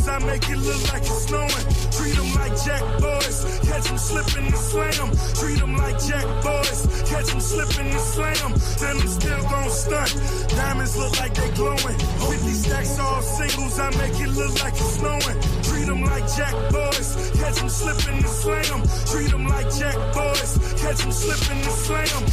I make it look like it's snowing. Treat them like jack boys, catch them slipping and slam. Treat them like jack boys, catch them slipping and slam. Then I'm still gon' stunt. Diamonds look like they glowing. 50 stacks all singles, I make it look like it's snowing. Treat them like jack boys, catch them slipping and slam. Treat them like jack boys, catch them slipping and slam.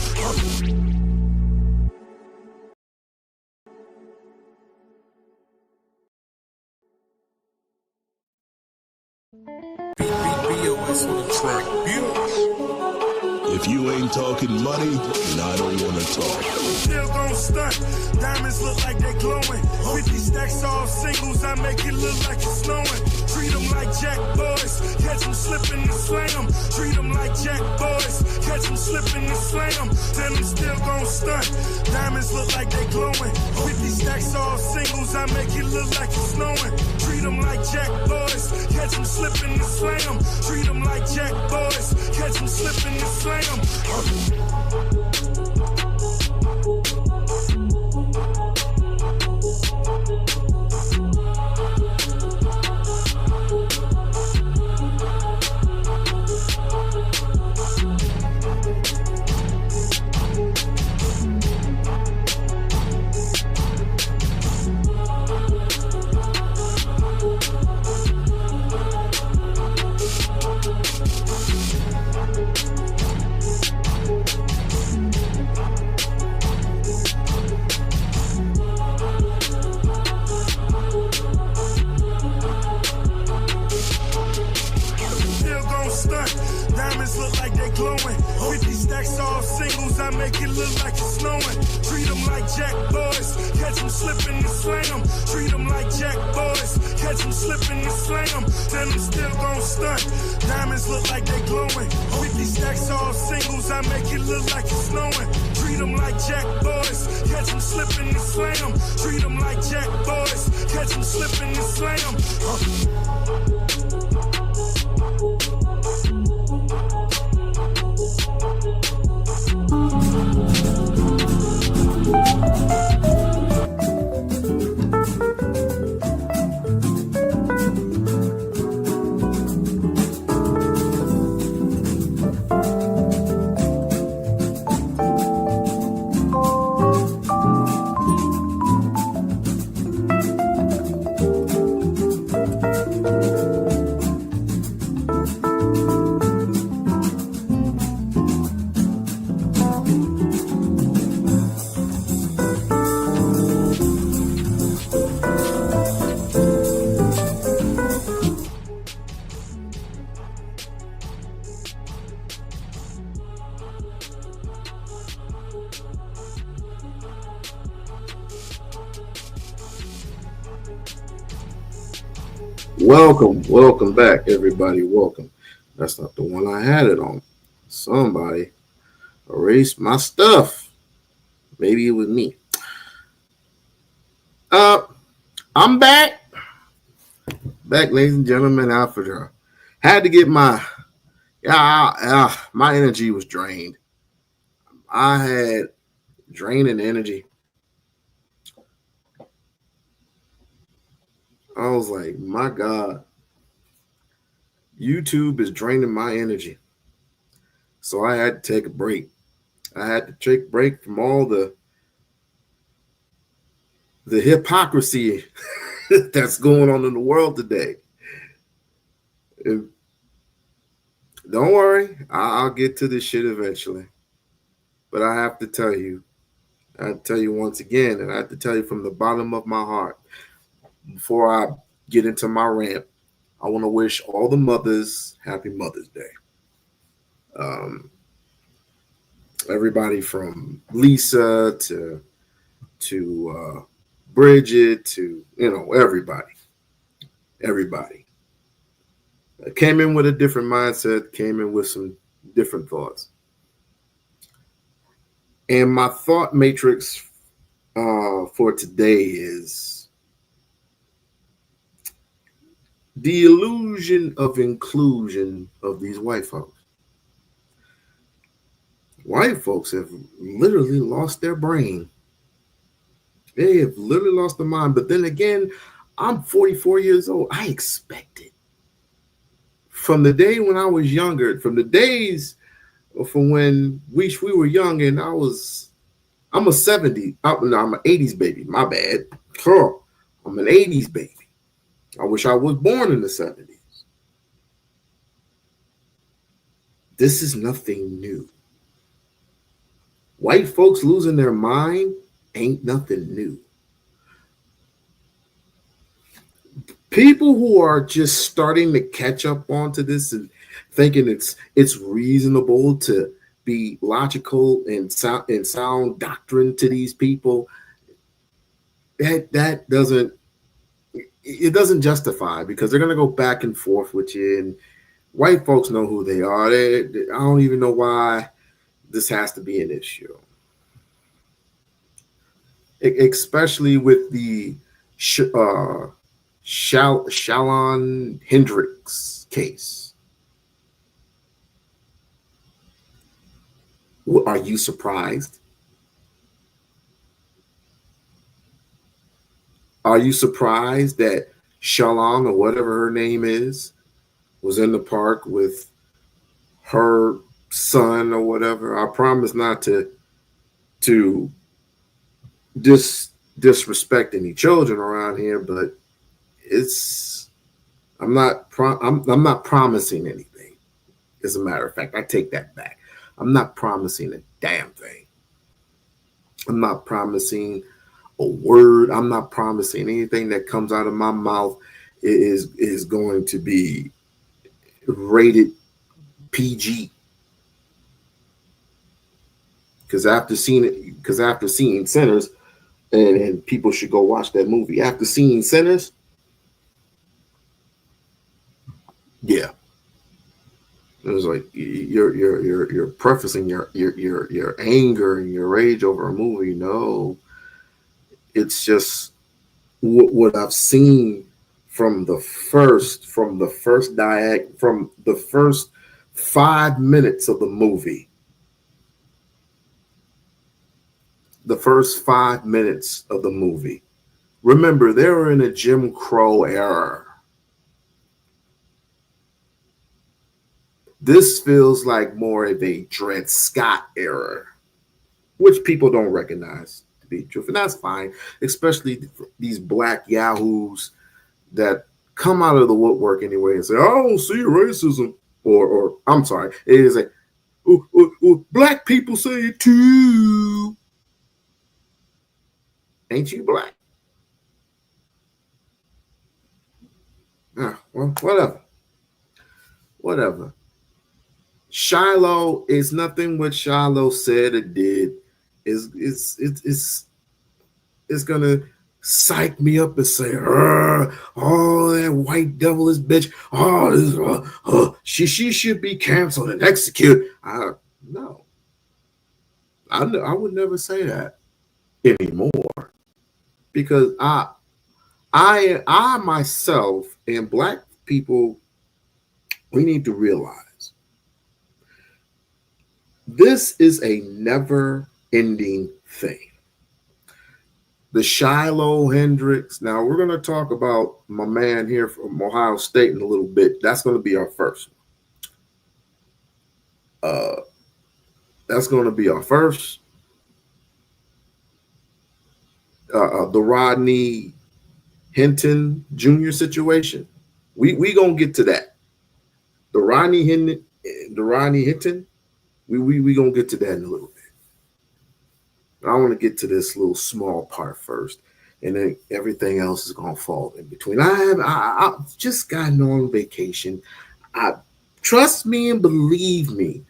If you ain't talking money, then I don't want to talk. Still gon' stunt. Diamonds look like they glowing. 50 stacks all singles, I make it look like it's snowing. Treat them like jack boys, catch them slipping and slam. Treat them like jack boys, catch them slipping and slam. Then I'm still gon' stunt. Diamonds look like they glowing. 50 stacks all singles, I make it look like it's snowing. Treat them like jack boys, catch them slipping and slam. Treat them like jack boys, catch them slipping and slam. Diamonds look like they glowing. 50 stacks all singles, I make it look like it's snowing. Treat them like jack boys, catch them slipping and slam. Treat them like jack boys, catch them slipping and slam. Then I'm still gon' stunt. Diamonds look like they glowing. 50 stacks all singles, I make it look like it's snowing. Treat them like jack boys, catch them slipping and slam. Treat them like jack boys, catch them slipping and slam. Welcome back, everybody. Welcome. That's not the one I had it on. Somebody erased my stuff. Maybe it was me. I'm back, ladies and gentlemen. After had to get my energy was drained. I had draining energy. I was like, my God, YouTube is draining my energy. So I had to take a break. I had to take a break from all the hypocrisy that's going on in the world today. Don't worry, I'll get to this shit eventually. But I have to tell you once again, and I have to tell you from the bottom of my heart, before I get into my rant, I want to wish all the mothers happy Mother's Day. Everybody from Lisa to Bridget to, everybody. I came in with a different mindset, came in with some different thoughts. And my thought matrix for today is the illusion of inclusion of these white folks. White folks have literally lost their brain. They have literally lost their mind. But then again, I'm 44 years old. I expect it. From the day when I was younger, from the days from when we were young, and I'm a 70, no, I'm an 80s baby. My bad. Girl, I'm an 80s baby. I wish I was born in the 70s. This is nothing new. White folks losing their mind ain't nothing new. People who are just starting to catch up onto this and thinking it's reasonable to be logical and sound doctrine to these people, that doesn't justify, because they're going to go back and forth with you, and white folks know who they are. I don't even know why this has to be an issue, especially with the Shalon Hendricks case. Are you surprised? Are you surprised that Shalon, or whatever her name is, was in the park with her son or whatever? I promise not to disrespect any children around here, but I'm not promising anything. As a matter of fact, I take that back. I'm not promising a damn thing. I'm not promising a word. I'm not promising anything that comes out of my mouth is going to be rated PG. Because after seeing Sinners, and people should go watch that movie. After seeing Sinners, yeah, it was like you're prefacing your anger and your rage over a movie. No, it's just what I've seen from the first 5 minutes of the movie. The first 5 minutes of the movie. Remember, they were in a Jim Crow era. This feels like more of a Dred Scott era, which people don't recognize to be true. And that's fine, especially these black yahoos that come out of the woodwork anyway and say, I don't see racism. Or I'm sorry, it is like, black people say it too. Ain't you black? Well, whatever. Shiloh is nothing what Shiloh said or did is gonna psych me up and say, oh, that white devilish bitch, she should be canceled and executed. No, I would never say that anymore, because I myself and black people, we need to realize this is a never-ending thing. The Shiloh Hendricks. Now we're going to talk about my man here from Ohio State in a little bit. That's going to be our first. That's going to be our first. The Rodney Hinton Jr. situation. We gonna get to that. The Rodney Hinton. We gonna get to that in a little bit. I want to get to this little small part first, and then everything else is gonna fall in between. I've just gotten on vacation. Trust me and believe me,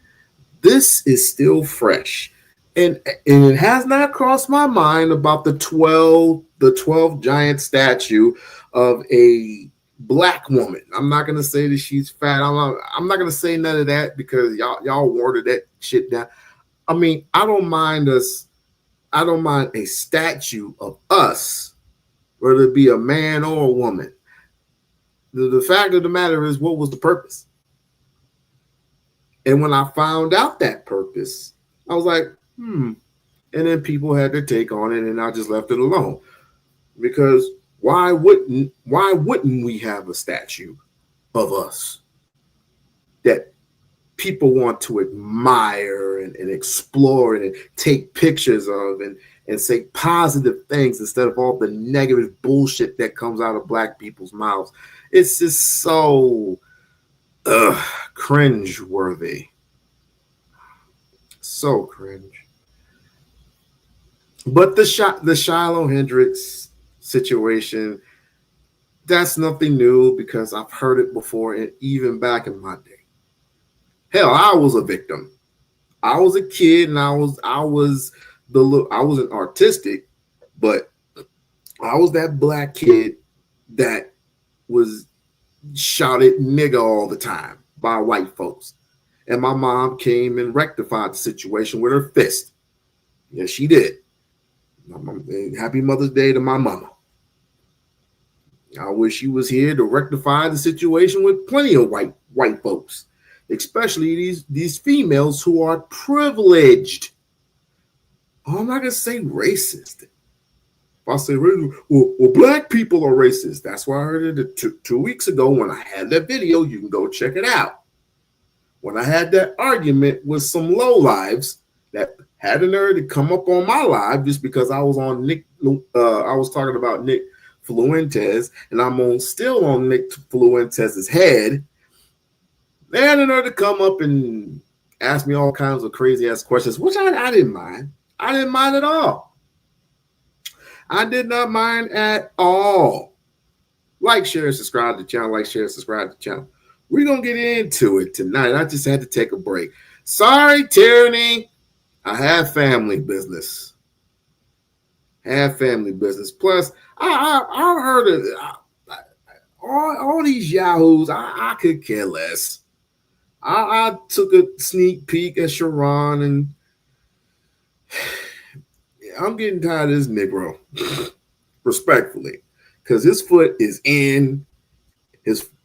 this is still fresh, and it has not crossed my mind about the 12 giant statue of a black woman. I'm not gonna say that she's fat. I'm not gonna say none of that, because y'all watered that shit down. I mean, I don't mind a statue of us, whether it be a man or a woman. The fact of the matter is, what was the purpose? And when I found out that purpose, I was like, And then people had their take on it, and I just left it alone. Because Why wouldn't we have a statue of us that people want to admire and explore and take pictures of and say positive things instead of all the negative bullshit that comes out of black people's mouths? It's just so cringe worthy. So cringe. But the Shiloh Hendrix situation, that's nothing new because I've heard it before, and even back in my day. Hell, I was a victim. I was a kid, and I wasn't artistic, but I was that black kid that was shouted nigga all the time by white folks. And my mom came and rectified the situation with her fist. Yes, she did. Happy Mother's Day to my mama. I wish she was here to rectify the situation with plenty of white folks, especially these females who are privileged. Oh, I'm not gonna say racist. If I say well, black people are racist. That's why I heard it two weeks ago when I had that video. You can go check it out. When I had that argument with some lowlives that had the nerve to come up on my live just because I was on I was talking about Nick Fluentes, and I'm still on Nick Fluentes' head. They had the nerve to come up and ask me all kinds of crazy ass questions, which I didn't mind. I didn't mind at all. I did not mind at all. Like, share, subscribe to the channel. Like, share, subscribe to the channel. We're going to get into it tonight. I just had to take a break. Sorry, Tyranny. I have family business. Plus, I heard of all these yahoos. I could care less. I took a sneak peek at Sharon, and I'm getting tired of this Negro, respectfully, because his foot is in.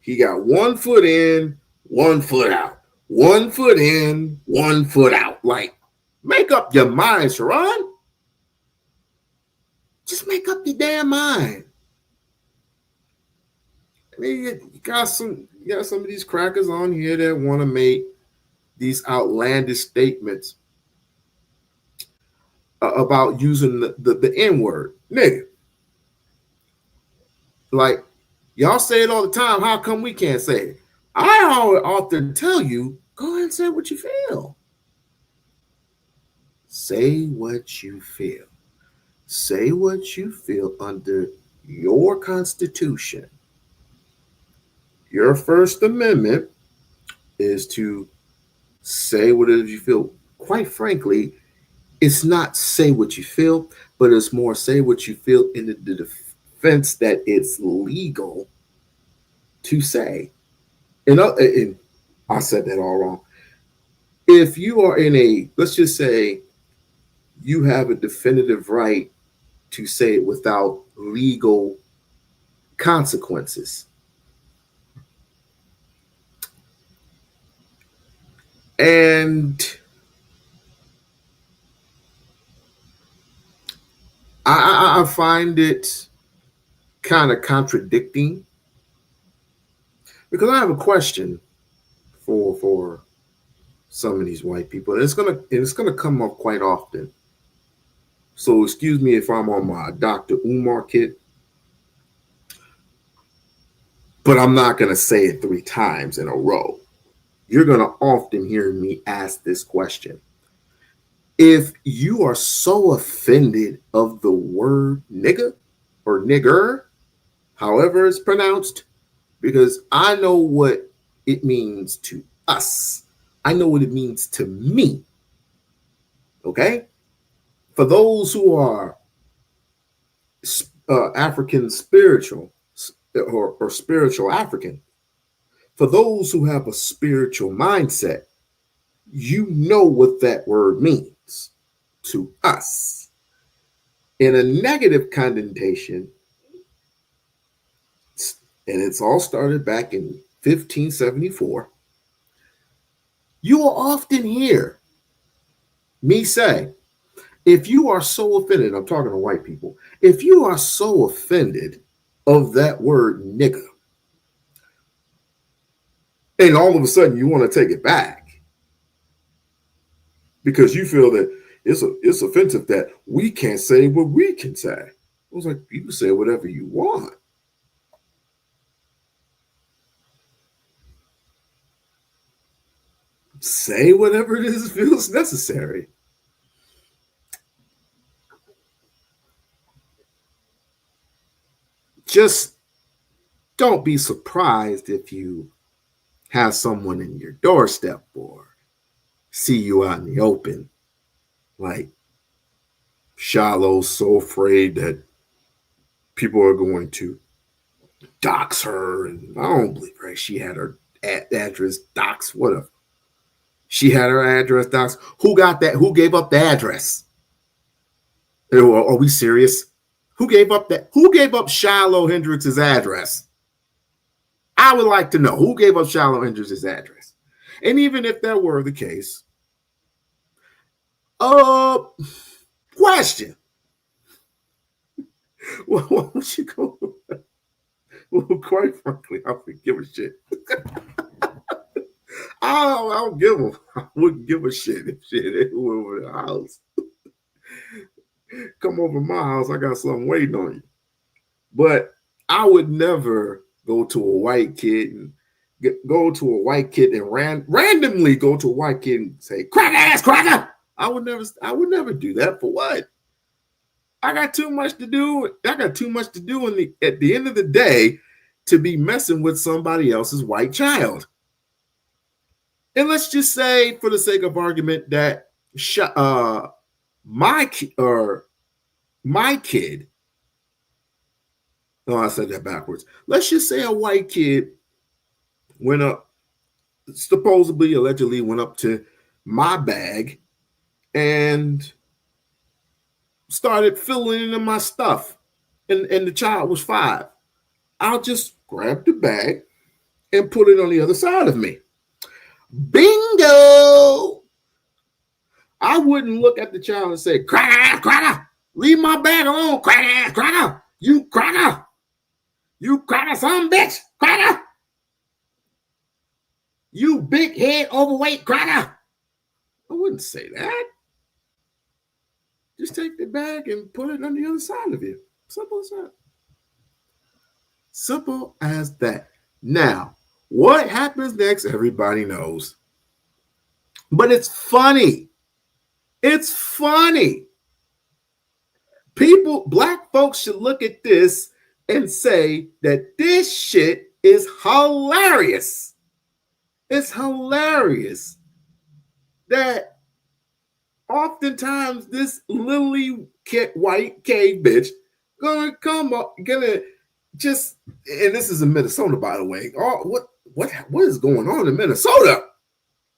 He got 1 foot in, 1 foot out. 1 foot in, 1 foot out. Like, make up your mind, Sharon. Just make up your damn mind. I mean, you got some of these crackers on here that want to make these outlandish statements about using the N-word. Nigga. Like, y'all say it all the time. How come we can't say it? I often tell you, go ahead and say what you feel. Say what you feel. Say what you feel under your Constitution. Your First Amendment is to say what it is you feel. Quite frankly, it's not say what you feel, but it's more say what you feel in the defense that it's legal to say. And I said that all wrong. If you are let's just say you have a definitive right to say it without legal consequences. And I find it kind of contradicting because I have a question for some of these white people. And it's gonna come up quite often. So excuse me if I'm on my Dr. Umar kit, but I'm not gonna say it 3 times in a row. You're gonna often hear me ask this question. If you are so offended of the word nigga or nigger, however it's pronounced, because I know what it means to us. I know what it means to me. Okay? For those who are African spiritual or spiritual African, for those who have a spiritual mindset, you know what that word means to us. In a negative connotation, and it's all started back in 1574, you will often hear me say, if you are so offended, I'm talking to white people, if you are so offended of that word nigga. And all of a sudden you want to take it back because you feel that it's offensive that we can't say what we can say. I was like, you can say whatever you want. Say whatever it is feels necessary. Just don't be surprised if you have someone in your doorstep or see you out in the open. Like, Shiloh's so afraid that people are going to dox her. And I don't believe her. She had her address dox. Whatever. She had her address dox. Who got that? Who gave up the address? Are we serious? Who gave up that? Who gave up Shiloh Hendrix's address? I would like to know who gave up Shiloh Hendrix's address. And even if that were the case, question. Why would you go? Well, quite frankly, I would give a shit. I don't give a. I wouldn't give a shit if shit went over the house. Come over my house, I got something waiting on you. But I would never go to a white kid and randomly go to a white kid and say, crack ass cracker. I would never do that. For what? I got too much to do. At the end of the day to be messing with somebody else's white child. And let's just say, for the sake of argument, that my kid. No, I said that backwards. Let's just say a white kid allegedly went up to my bag and started filling into my stuff, and the child was 5. I'll just grab the bag and put it on the other side of me. Bingo! I wouldn't look at the child and say, cracker, leave my bag alone, cracker, you cracker son bitch, cracker, you big head overweight cracker. I wouldn't say that. Just take the bag and put it on the other side of you. Simple as that. Simple as that. Now, what happens next, everybody knows. But it's funny. It's funny. Black folks should look at this and say that this shit is hilarious. It's hilarious that oftentimes this lily white cave bitch gonna just, and this is in Minnesota, by the way. Oh, what is going on in Minnesota?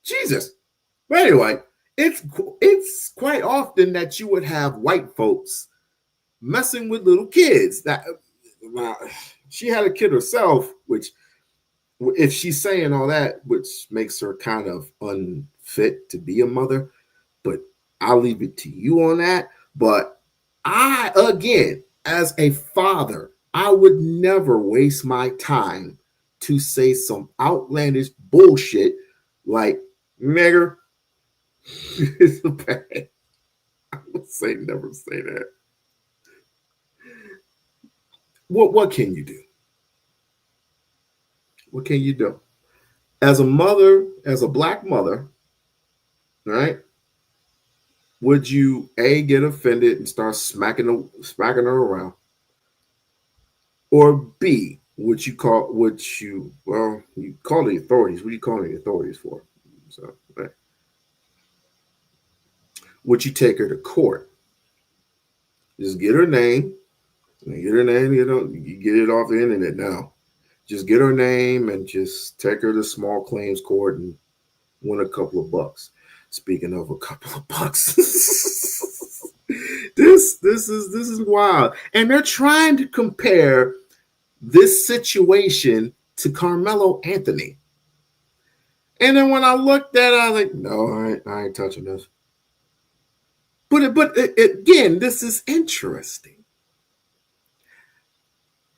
Jesus. But anyway, it's quite often that you would have white folks messing with little kids. That she had a kid herself, which, if she's saying all that, which makes her kind of unfit to be a mother, but I'll leave it to you on that. But I, again, as a father, I would never waste my time to say some outlandish bullshit like, nigger. It's bad. I would say never say that. What can you do? What can you do? As a mother, as a black mother, right? Would you get offended and start smacking her around? Or B, you call the authorities. What are you calling the authorities for? So, right. Would you take her to court? Just get her name. You get it off the internet now. Just get her name and just take her to small claims court and win a couple of bucks. Speaking of a couple of bucks, this is wild. And they're trying to compare this situation to Carmelo Anthony. And then when I looked at it, I was like, no, I ain't touching this. But again, this is interesting.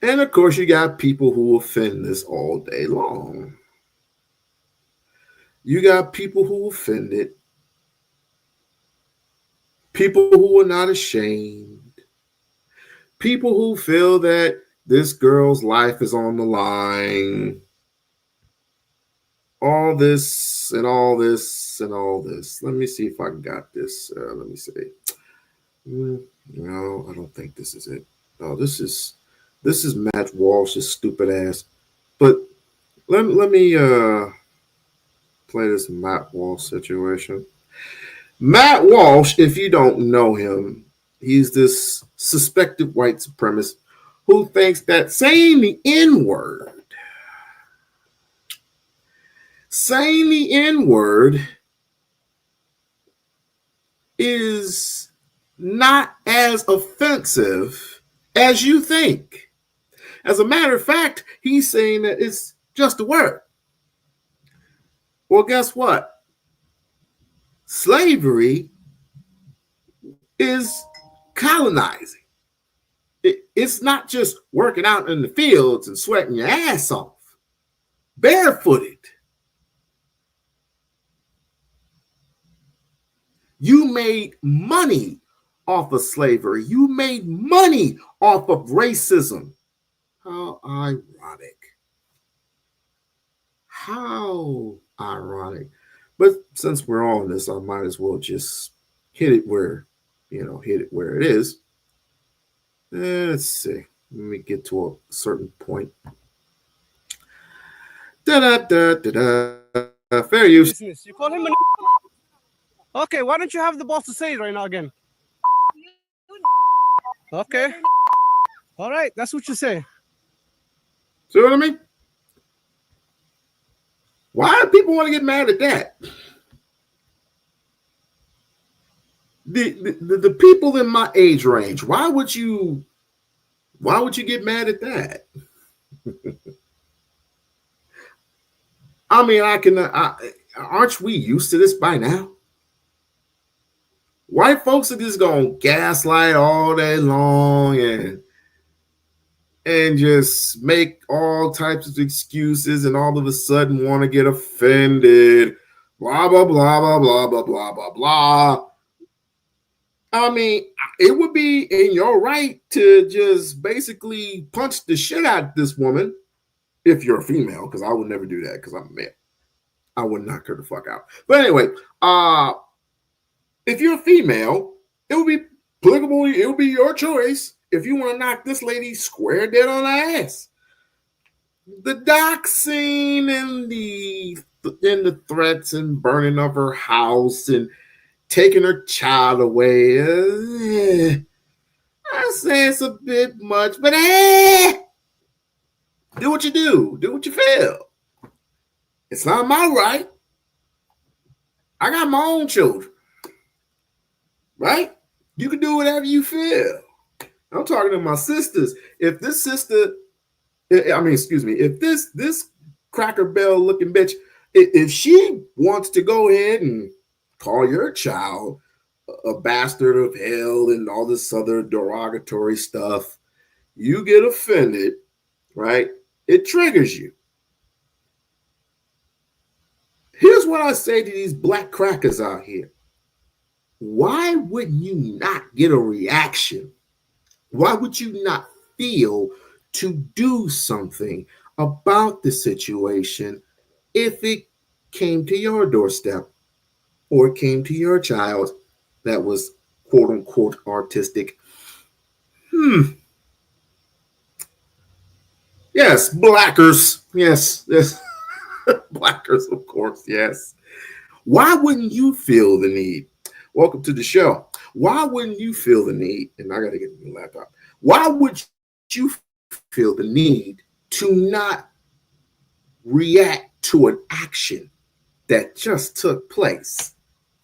And of course, you got people who offend this all day long. You got people who offend it, people who are not ashamed, people who feel that this girl's life is on the line, all this and all this and all this. Let me see if I got this. Let me see. No, I don't think this is it. No, this is Matt Walsh's stupid ass. But let me play this Matt Walsh situation. Matt Walsh, if you don't know him, he's this suspected white supremacist who thinks that saying the N word is not as offensive as you think. As a matter of fact, he's saying that it's just a word. Well, guess what? Slavery is colonizing. It's not just working out in the fields and sweating your ass off, barefooted. You made money off of slavery. You made money off of racism. How ironic. How ironic. But since we're on this, I might as well just hit it where it is. Let's see. Let me get to a certain point. Fair use. Business. You call him Okay, why don't you have the boss to say it right now again? Okay. All right, that's what you say. See what I mean? Why do people want to get mad at that? The people in my age range, why would you get mad at that? I mean, aren't we used to this by now? White folks are just gonna gaslight all day long and just make all types of excuses and all of a sudden want to get offended. Blah blah blah blah blah blah blah blah blah. I mean, it would be in your right to just basically punch the shit out of this woman if you're a female, because I would never do that because I'm a male. I would knock her the fuck out. But anyway, if you're a female, it would be applicable. It would be your choice if you want to knock this lady square dead on her ass. The doxing and the threats and burning of her house and taking her child away. I say it's a bit much, but do what you do. Do what you feel. It's not my right. I got my own children. Right? You can do whatever you feel. I'm talking to my sisters. If this Cracker Barrel looking bitch, if she wants to go ahead and call your child a bastard of hell and all this other derogatory stuff, you get offended, right? It triggers you. Here's what I say to these black crackers out here. Why wouldn't you not get a reaction? Why would you not feel to do something about the situation if it came to your doorstep or came to your child that was quote unquote artistic? Yes, blackers. Yes. Blackers, of course, yes. Why wouldn't you feel the need? Welcome to the show. Why wouldn't you feel the need? And I got to get a new laptop. Why would you feel the need to not react to an action that just took place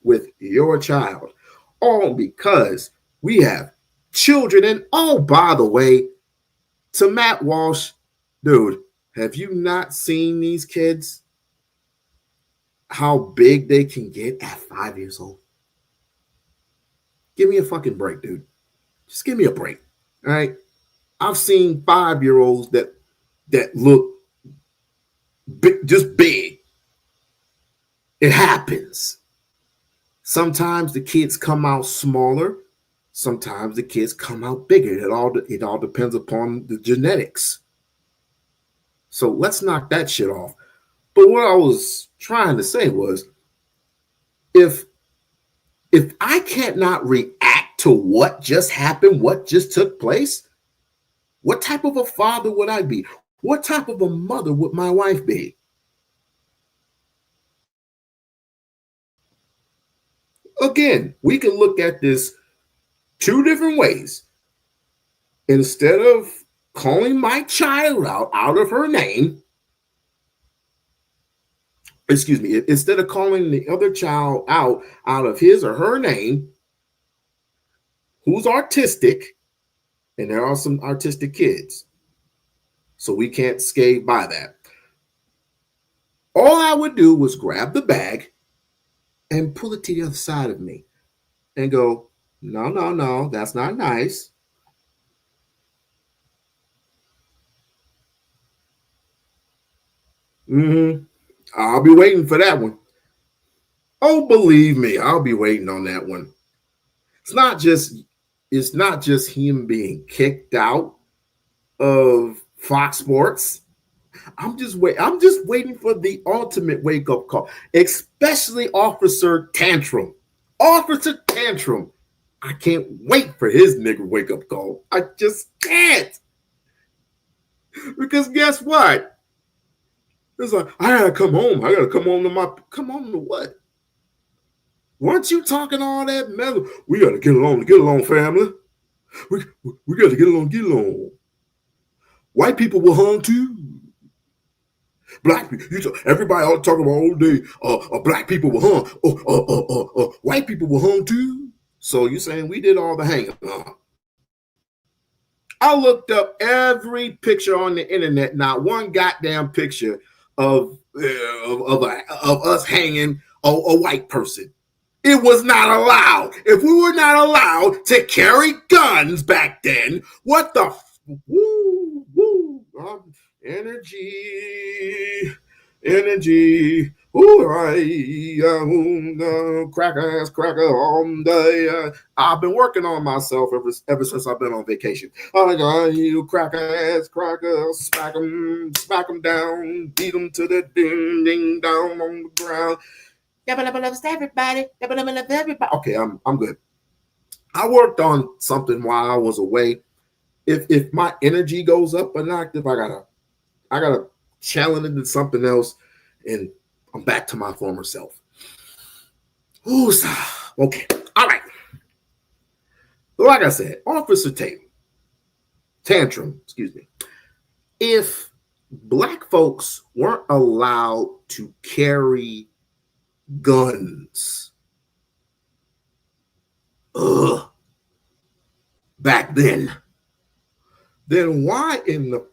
with your child? All because we have children. And oh, by the way, to Matt Walsh, dude, have you not seen these kids? How big they can get at 5 years old? Give me a fucking break, dude. Just give me a break. All right. I've seen 5-year-olds that look just big. It happens. Sometimes the kids come out smaller. Sometimes the kids come out bigger. It all depends upon the genetics. So let's knock that shit off. But what I was trying to say was, if I can't not react to what just happened, what just took place, what type of a father would I be? What type of a mother would my wife be? Again, we can look at this two different ways. Instead of calling my child out of her name, excuse me, instead of calling the other child out of his or her name, who's artistic, and there are some artistic kids, so we can't skate by that. All I would do was grab the bag and pull it to the other side of me and go, no, no, no, that's not nice. I'll be waiting for that one. Oh, believe me, I'll be waiting on that one. It's not just him being kicked out of Fox Sports. I'm just waiting for the ultimate wake-up call, especially Officer Tantrum. Officer Tantrum. I can't wait for his nigga wake-up call. I just can't. Because guess what? It's like, I gotta come home. I gotta come home to what? Weren't you talking all that metal? We gotta get along, family. We gotta get along. White people were hung too. Black people, everybody ought to talk about all day. Black people were hung. White people were hung too. So you're saying we did all the hanging? I looked up every picture on the internet. Not one goddamn picture of us hanging a white person. It was not allowed. If we were not allowed to carry guns back then, what the energy. Cracker all day. I've been working on myself ever since I've been on vacation. You cracker, smack them down, beat them to the ding down on the ground. Everybody. Okay, I'm good. I worked on something while I was away. If my energy goes up or not, if I gotta channel into something else, and I'm back to my former self. Okay, all right. Like I said, Officer Tantrum, excuse me. If black folks weren't allowed to carry guns back then why in the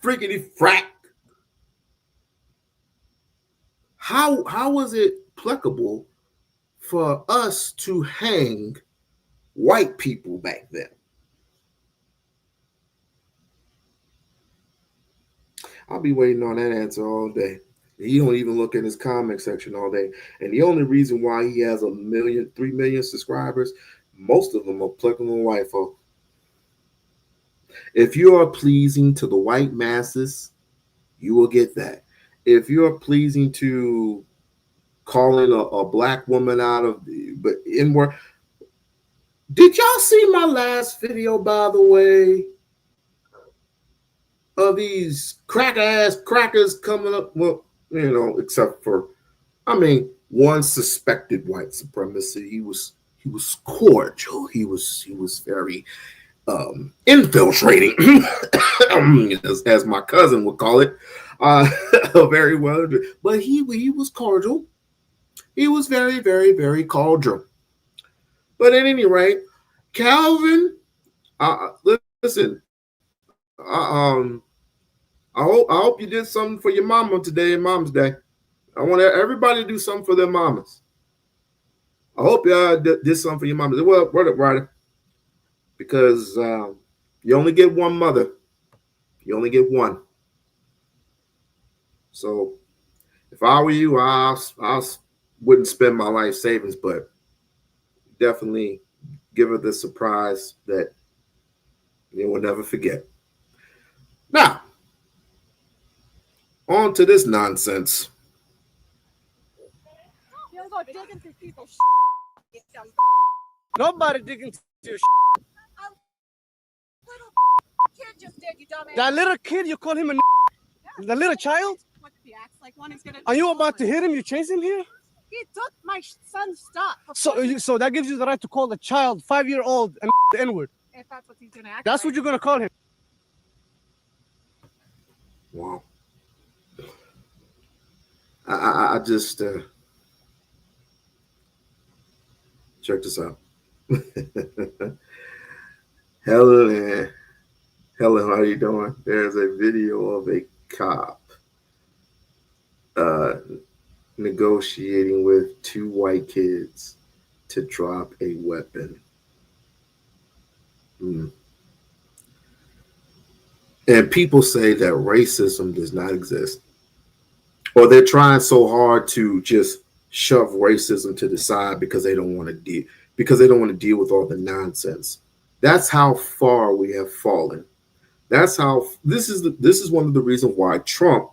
frickety frack, how was it applicable for us to hang white people back then? I'll be waiting on that answer all day. He don't even look in his comment section all day. And the only reason why he has 3 million subscribers, most of them are applicable white folk. If you are pleasing to the white masses, you will get that. If you're pleasing to calling a black woman out of but N-word. Did y'all see my last video, by the way, of these crackers coming up? Well, except for, one suspected white supremacy. He was cordial. He was very infiltrating, as my cousin would call it, very well. But he was cordial. He was very, very, very cordial. But at any rate, Calvin, listen. I hope you did something for your mama today, Mom's Day. I want everybody to do something for their mamas. I hope y'all did something for your mamas. Well, Ryder. because you only get one mother. You only get one. So if I were you, I wouldn't spend my life savings, but definitely give her the surprise that you will never forget. Now, on to this nonsense. You don't go digging through people's Nobody digging through your Little kid just did, you dumbass. That little kid, you call him a the little child? What if he acts like one? He's gonna. Are you about to hit him? You chase him here? He took my son's stuff. So that gives you the right to call a child 5-year-old and the N-word. If that's what he's gonna act. That's what you're gonna call him. Wow. I just check this out. Helen, how are you doing? There's a video of a cop negotiating with 2 white kids to drop a weapon. And people say that racism does not exist, or they're trying so hard to just shove racism to the side because they don't want to deal with all the nonsense. That's how far we have fallen. That's how this is one of the reasons why Trump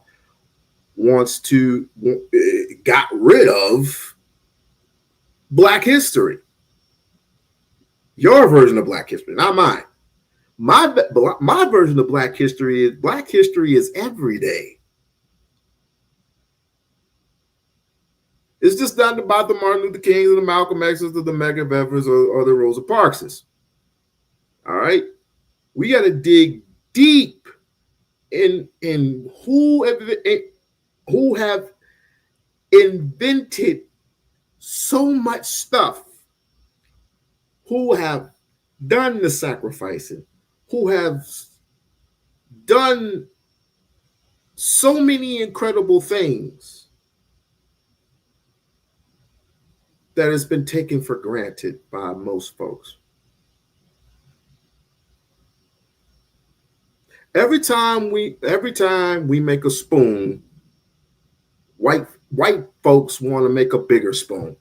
wants to got rid of Black history. Your version of Black history, not mine. My version of Black history is every day. It's just not about the Martin Luther Kings and the Malcolm X's or the Medgar Evers or the Rosa Parkses. All right, we got to dig deep in who have invented so much stuff, who have done the sacrificing, who have done so many incredible things that has been taken for granted by most folks. Every time we make a spoon, white folks want to make a bigger spoon.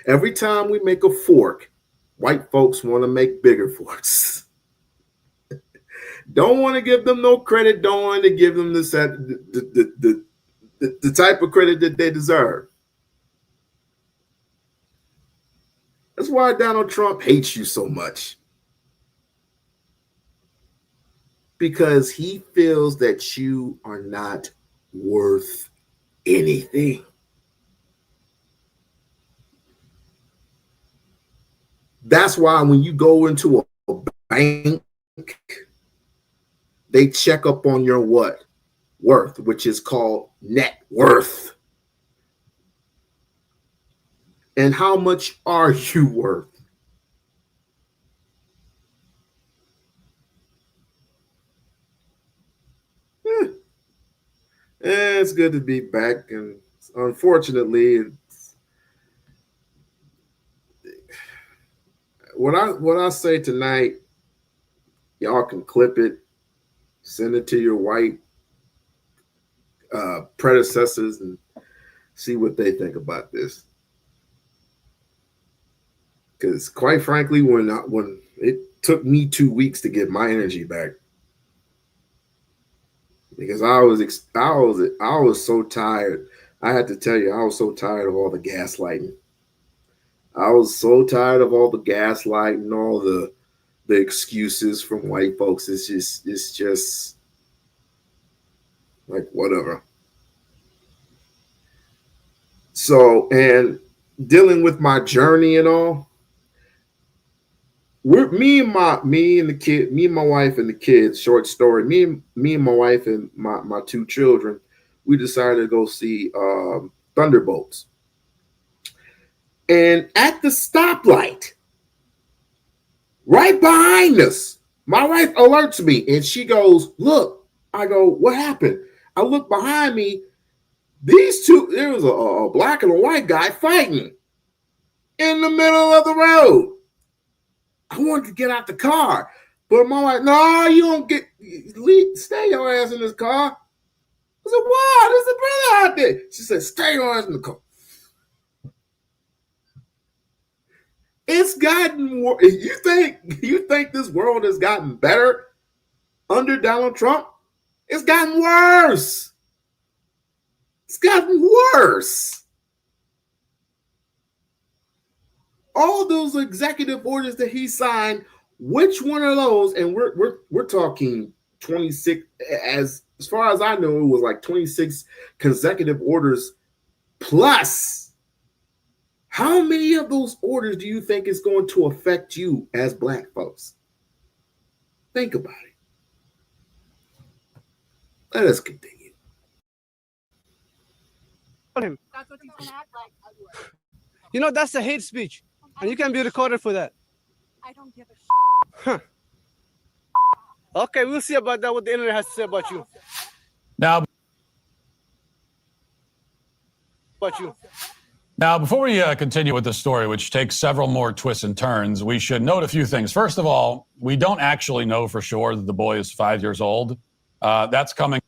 Every time we make a fork, white folks want to make bigger forks. Don't want to give them no credit. Don't want to give them the type of credit that they deserve. That's why Donald Trump hates you so much. Because he feels that you are not worth anything. That's why when you go into a bank, they check up on your what? Worth, which is called net worth. And how much are you worth? It's good to be back, and unfortunately, what I say tonight, y'all can clip it, send it to your white predecessors, and see what they think about this. Because quite frankly, when it took me 2 weeks to get my energy back. Because I was so tired. I had to tell you, I was so tired of all the gaslighting. I was so tired of all the gaslighting, all the excuses from white folks. It's just like whatever. So, and dealing with my journey and all, me and my wife and the kids, short story, me and my wife and my 2 children, we decided to go see Thunderbolts. And at the stoplight, right behind us, my wife alerts me and she goes, "Look." I go, "What happened?" I look behind me. These 2, there was a black and a white guy fighting in the middle of the road. I wanted to get out the car. But my wife, no, you don't stay your ass in this car. I said, why? There's a brother out there. She said, stay your ass in the car. It's gotten worse. You think this world has gotten better under Donald Trump? It's gotten worse. It's gotten worse. All those executive orders that he signed, which one of those? And we're talking 26. As far as I know, it was like 26 consecutive orders plus. How many of those orders do you think is going to affect you as Black folks? Think about it. Let us continue. Him. That's what he's gonna act like. You know, that's the hate speech. And you can be recorded for that. I don't give a Huh. Okay, we'll see about that, what the internet has to say about you. Now, before we continue with the story, which takes several more twists and turns, we should note a few things. First of all, we don't actually know for sure that the boy is 5 years old. That's coming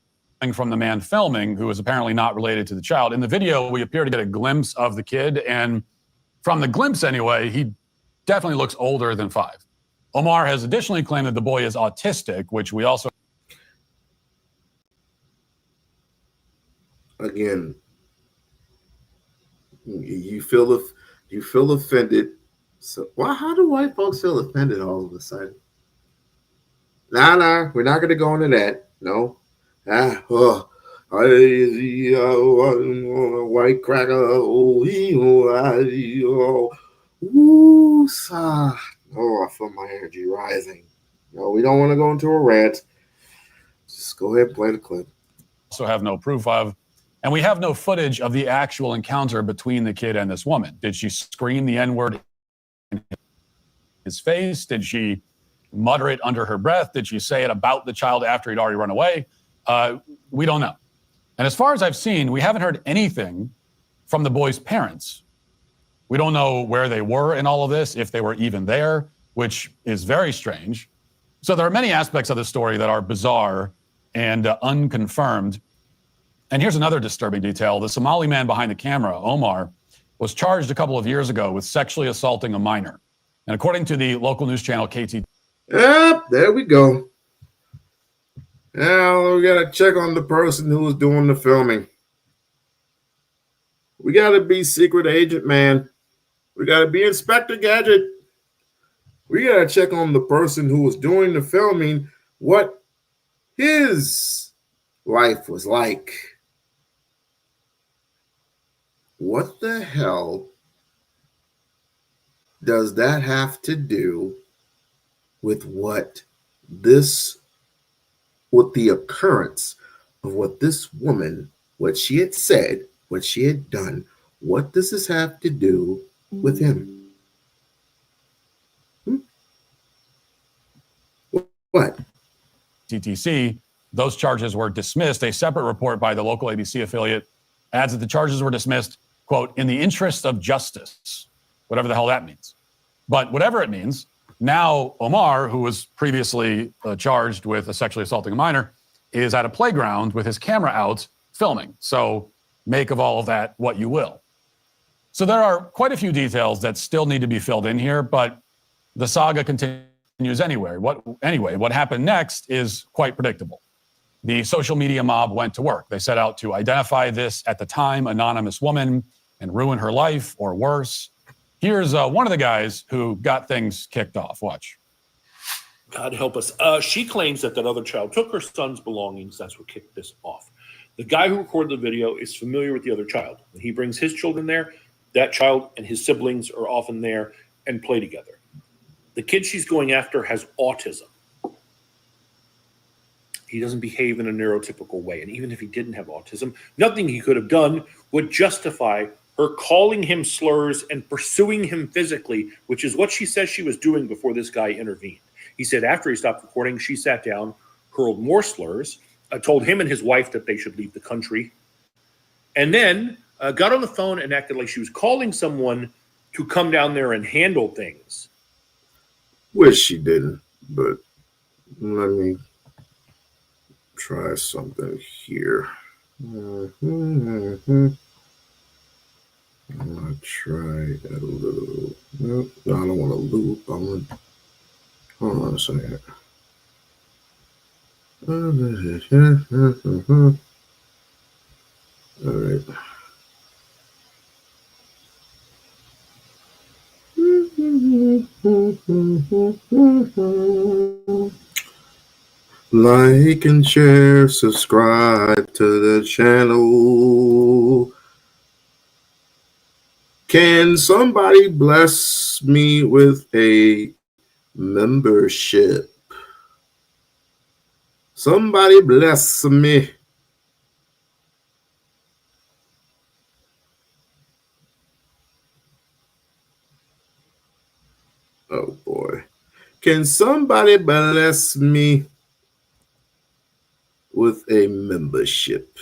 from the man filming, who is apparently not related to the child. In the video, we appear to get a glimpse of the kid, and from the glimpse anyway, he definitely looks older than 5. Omar has additionally claimed that the boy is autistic, which we also... Again, you feel offended. So how do white folks feel offended all of a sudden? Nah, we're not going to go into that. No. White cracker. I feel my energy rising. No, we don't want to go into a rant. Just go ahead and play the clip. Also have no proof of. And we have no footage of the actual encounter between the kid and this woman. Did she scream the N-word in his face? Did she mutter it under her breath? Did she say it about the child after he'd already run away? We don't know. And as far as I've seen, we haven't heard anything from the boy's parents. We don't know where they were in all of this, if they were even there, which is very strange. So there are many aspects of the story that are bizarre and unconfirmed. And here's another disturbing detail. The Somali man behind the camera, Omar, was charged a couple of years ago with sexually assaulting a minor. And according to the local news channel KT... Yep, there we go. Now we got to check on the person who was doing the filming. We got to be secret agent, man. We got to be Inspector Gadget. We got to check on the person who was doing the filming, what his life was like. What the hell does that have to do with the occurrence of what this woman, what she had said, what she had done? What does this have to do with him? What? TTC, those charges were dismissed. A separate report by the local ABC affiliate adds that the charges were dismissed, quote, in the interest of justice, whatever the hell that means. But whatever it means, now Omar, who was previously charged with sexually assaulting a minor, is at a playground with his camera out filming. So make of all of that what you will. So there are quite a few details that still need to be filled in here, but the saga continues anyway. What happened next is quite predictable. The social media mob went to work. They set out to identify this, at the time, anonymous woman and ruin her life, or worse. Here's one of the guys who got things kicked off. Watch. God help us. She claims that other child took her son's belongings. That's what kicked this off. The guy who recorded the video is familiar with the other child. When he brings his children there, that child and his siblings are often there and play together. The kid she's going after has autism. He doesn't behave in a neurotypical way. And even if he didn't have autism, nothing he could have done would justify her calling him slurs and pursuing him physically, which is what she says she was doing before this guy intervened. He said after he stopped recording, she sat down, hurled more slurs, told him and his wife that they should leave the country, and then got on the phone and acted like she was calling someone to come down there and handle things. Wish she didn't, but let me try something here. Mhm. I'm gonna try a little. Nope, no, I don't want to loop. I want. Hold on a second. All right. Like and share, subscribe to the channel. Can somebody bless me with a membership? Somebody bless me. Oh boy. Can somebody bless me with a membership?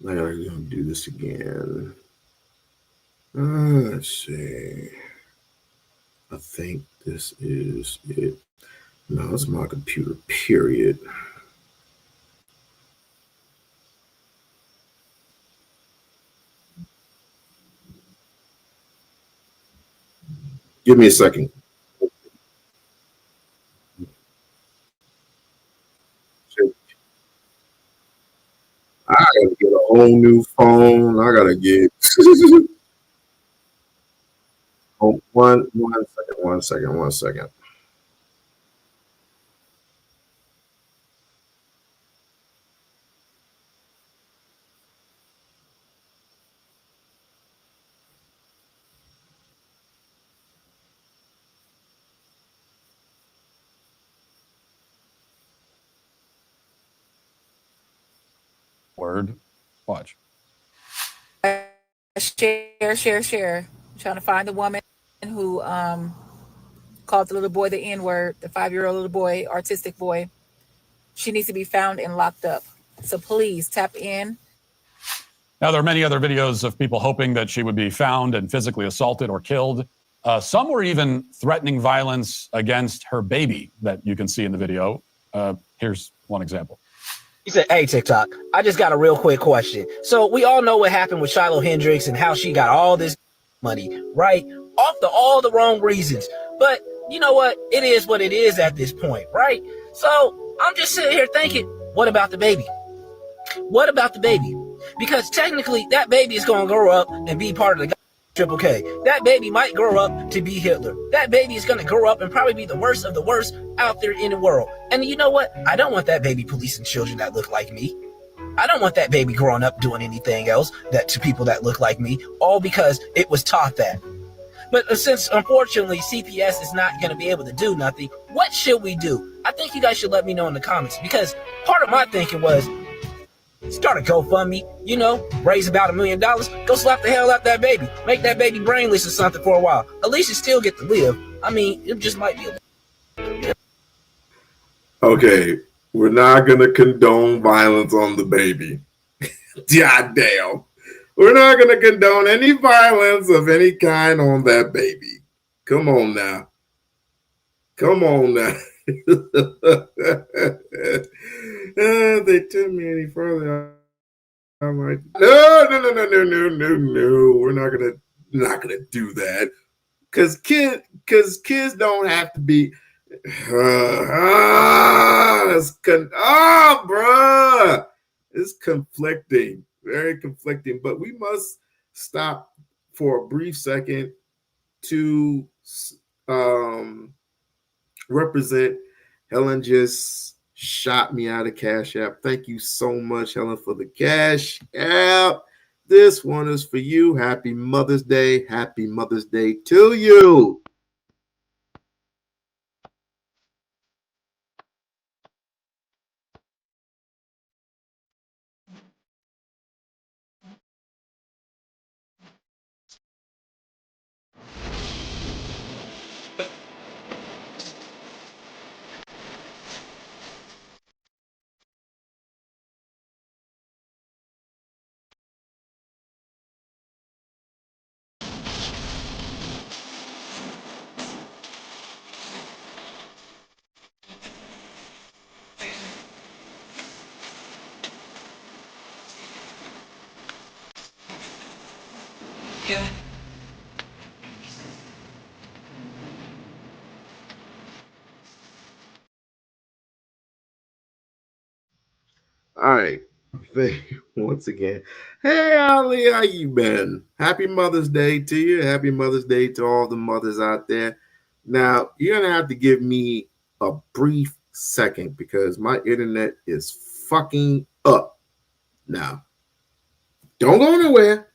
I gotta do this again. Let's see. I think this is it. No, it's my computer, period. Give me a second. I gotta get a whole new phone. I gotta get oh, one second. Word. Watch. Share. I'm trying to find the woman who called the little boy the N-word, the 5-year-old little boy, artistic boy. She needs to be found and locked up. So please tap in. Now, there are many other videos of people hoping that she would be found and physically assaulted or killed. Some were even threatening violence against her baby that you can see in the video. Here's one example. He said, "Hey, TikTok, I just got a real quick question. So we all know what happened with Shiloh Hendricks and how she got all this money, right? Off all the wrong reasons. But you know what? It is what it is at this point, right? So I'm just sitting here thinking, what about the baby? What about the baby? Because technically, that baby is going to grow up and be part of the Triple K. That baby might grow up to be Hitler. That baby is going to grow up and probably be the worst of the worst out there in the world. And you know what? I don't want that baby policing children that look like me. I don't want that baby growing up doing anything else that to people that look like me, all because it was taught that. But since unfortunately CPS is not going to be able to do nothing, what should we do? I think you guys should let me know in the comments, because part of my thinking was start a GoFundMe, raise about $1 million, go slap the hell out that baby, make that baby brainless or something for a while. At least you still get to live. I mean, it just might be Okay, we're not gonna condone violence on the baby. God damn. We're not gonna condone any violence of any kind on that baby. Come on now. Come on now. They took me any further. I'm like, no. We're not gonna do that. Cause kids don't have to be bruh. It's conflicting, very conflicting. But we must stop for a brief second to represent. Helen just shot me out of Cash App. Thank you so much, Helen, for the Cash App. This one is for you. Happy Mother's Day. Happy Mother's Day to you. Yeah. All right. Thank you once again. Hey, Ali, how you been? Happy Mother's Day to you. Happy Mother's Day to all the mothers out there. Now, you're going to have to give me a brief second because my internet is fucking up. Now, don't go nowhere.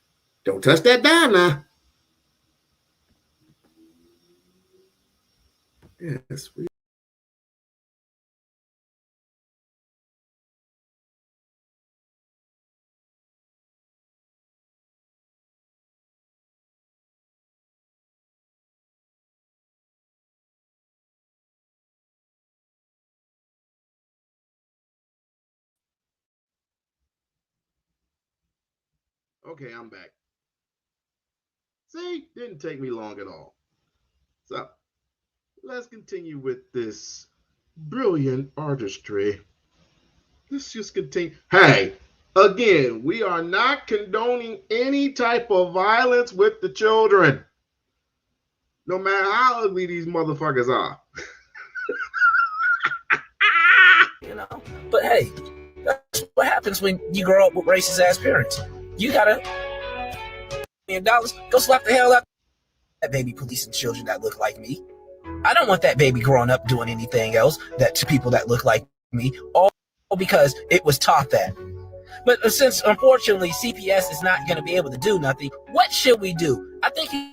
Don't touch that dime now. Yes, we. Okay, I'm back. See, didn't take me long at all. So, let's continue with this brilliant artistry. Let's just continue. Hey, again, we are not condoning any type of violence with the children, no matter how ugly these motherfuckers are. You know. But hey, that's what happens when you grow up with racist ass parents. You gotta $1 million, go slap the hell out that baby policing children that look like me. I don't want that baby growing up doing anything else that to people that look like me, all because it was taught that. But since unfortunately CPS is not going to be able to do nothing, what should we do? I think you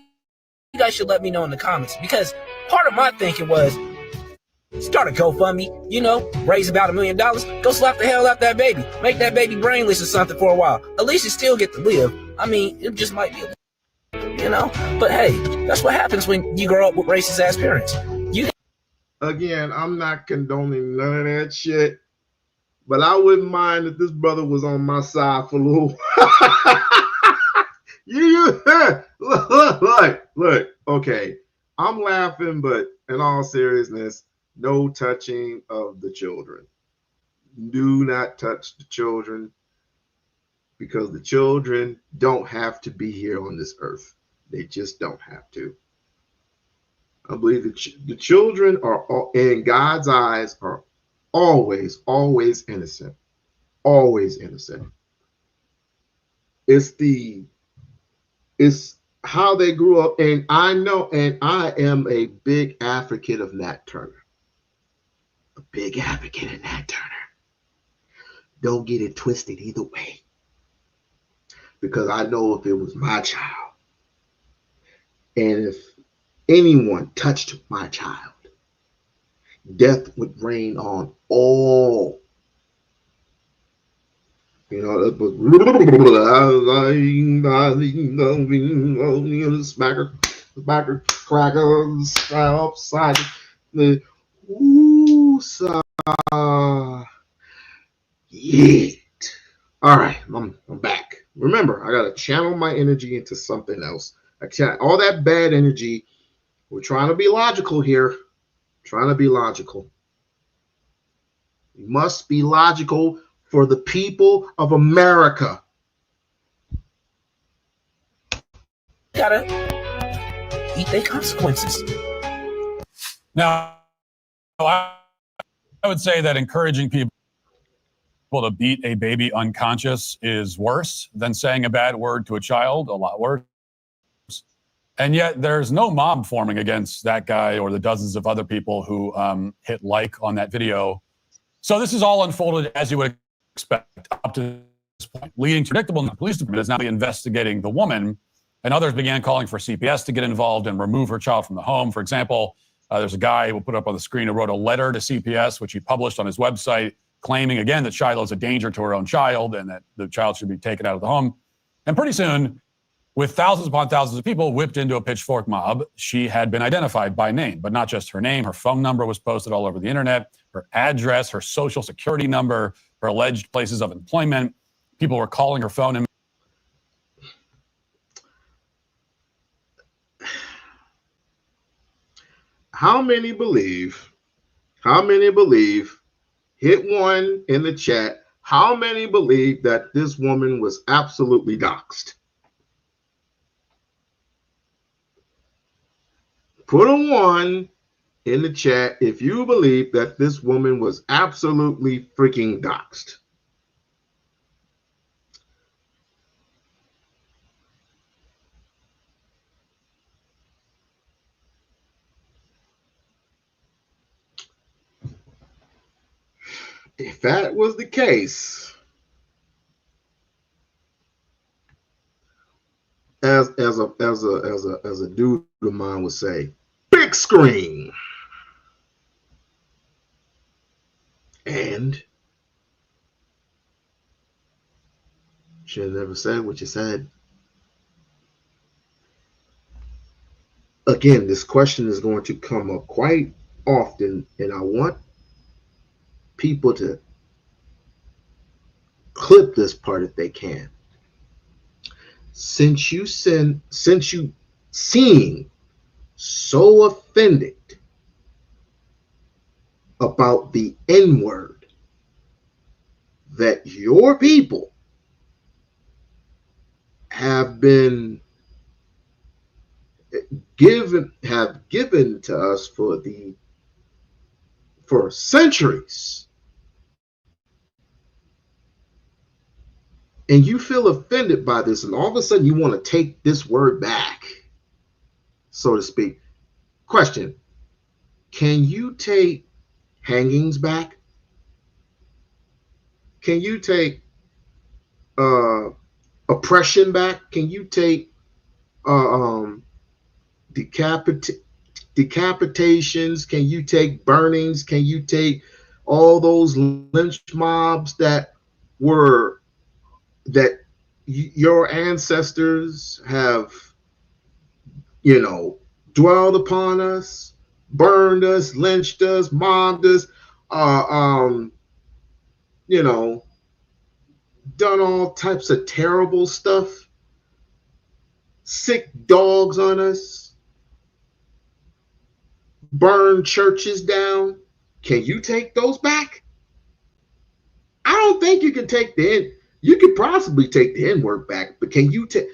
guys should let me know in the comments, because part of my thinking was start a GoFundMe, you know, raise about $1 million, go slap the hell out that baby, make that baby brainless or something for a while. At least you still get to live. I mean, it just might be, you know. But hey, that's what happens when you grow up with racist ass parents. Again, I'm not condoning none of that shit, but I wouldn't mind if this brother was on my side for a little. Look. Okay, I'm laughing, but in all seriousness, no touching of the children. Do not touch the children, because the children don't have to be here on this earth. They just don't have to. I believe the children are, in God's eyes, are always innocent. Always innocent. It's how they grew up. And I know, and I am a big advocate of Nat Turner. A big advocate of Nat Turner. Don't get it twisted either way. Because I know if it was my child, and if anyone touched my child, death would reign on all. You know, that was smacker, crackers, upside the yeah. All right, I'm back. Remember, I gotta channel my energy into something else. All that bad energy. We're trying to be logical here. Trying to be logical. We must be logical for the people of America. Gotta eat their consequences. Now, I would say that encouraging people to beat a baby unconscious is worse than saying a bad word to a child, a lot worse. And yet there's no mob forming against that guy or the dozens of other people who hit like on that video. So this is all unfolded as you would expect up to this point, leading to predictable. The police department is now investigating the woman, and others began calling for CPS to get involved and remove her child from the home. For example, there's a guy we'll put up on the screen who wrote a letter to CPS, which he published on his website, claiming again that Shiloh is a danger to her own child and that the child should be taken out of the home. And pretty soon, with thousands upon thousands of people whipped into a pitchfork mob, she had been identified by name, but not just her name. Her phone number was posted all over the internet, her address, her social security number, her alleged places of employment. People were calling her phone. And How many believe? Hit one in the chat. How many believe that this woman was absolutely doxxed? Put a 1 in the chat if you believe that this woman was absolutely freaking doxxed. If that was the case, as a dude of mine would say, big screen. And should have never said what you said. Again, this question is going to come up quite often, and I want people to clip this part if they can. Since you seem so offended about the N-word that your people have been given to us for centuries, and you feel offended by this, and all of a sudden you want to take this word back, so to speak. Question: can you take hangings back? Can you take oppression back? Can you take decapitations? Can you take burnings? Can you take all those lynch mobs that your ancestors have, dwelled upon us, burned us, lynched us, mobbed us, done all types of terrible stuff, sick dogs on us, burn churches down? Can you take those back? I don't think you can take you could possibly take the N-word back, but can you take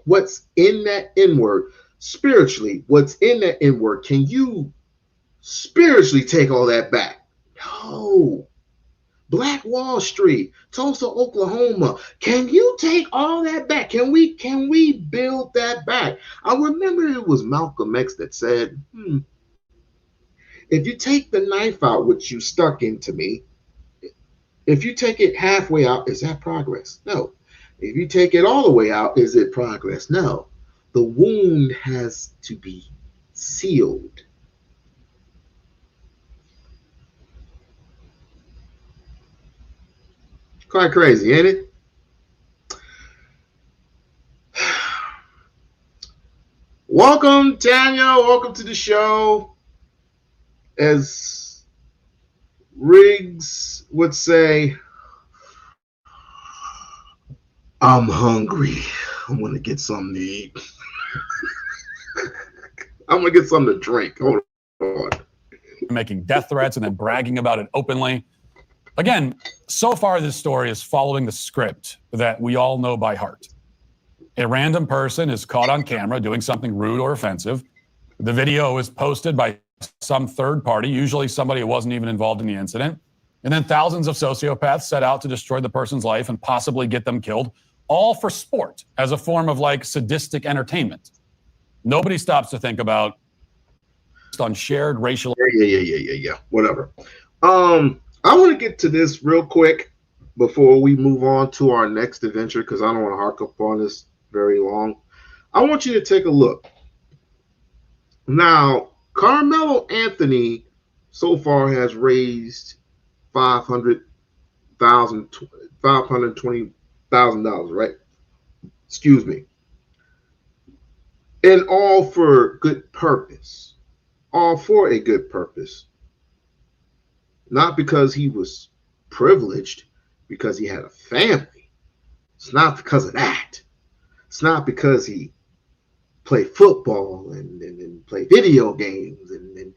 what's in that N-word spiritually? What's in that N-word? Can you spiritually take all that back? No. Black Wall Street, Tulsa, Oklahoma. Can you take all that back? Can we build that back? I remember it was Malcolm X that said, if you take the knife out, which you stuck into me, if you take it halfway out, is that progress? No. If you take it all the way out, is it progress? No. The wound has to be sealed. Quite crazy, ain't it? Welcome, Tanya. Welcome to the show. As Riggs would say, I'm hungry. I'm going to get something to eat. I'm going to get something to drink. Hold on. Making death threats and then bragging about it openly. Again, so far this story is following the script that we all know by heart. A random person is caught on camera doing something rude or offensive. The video is posted by some third party, usually somebody who wasn't even involved in the incident. And then thousands of sociopaths set out to destroy the person's life and possibly get them killed, all for sport, as a form of sadistic entertainment. Nobody stops to think about on shared racial. Yeah. Whatever. I want to get to this real quick before we move on to our next adventure, because I don't want to hark up on this very long. I want you to take a look. Now, Carmelo Anthony so far has raised $520,000, right? Excuse me. And all for good purpose. All for a good purpose. Not because he was privileged, because he had a family. It's not because of that. It's not because he played football and played video games and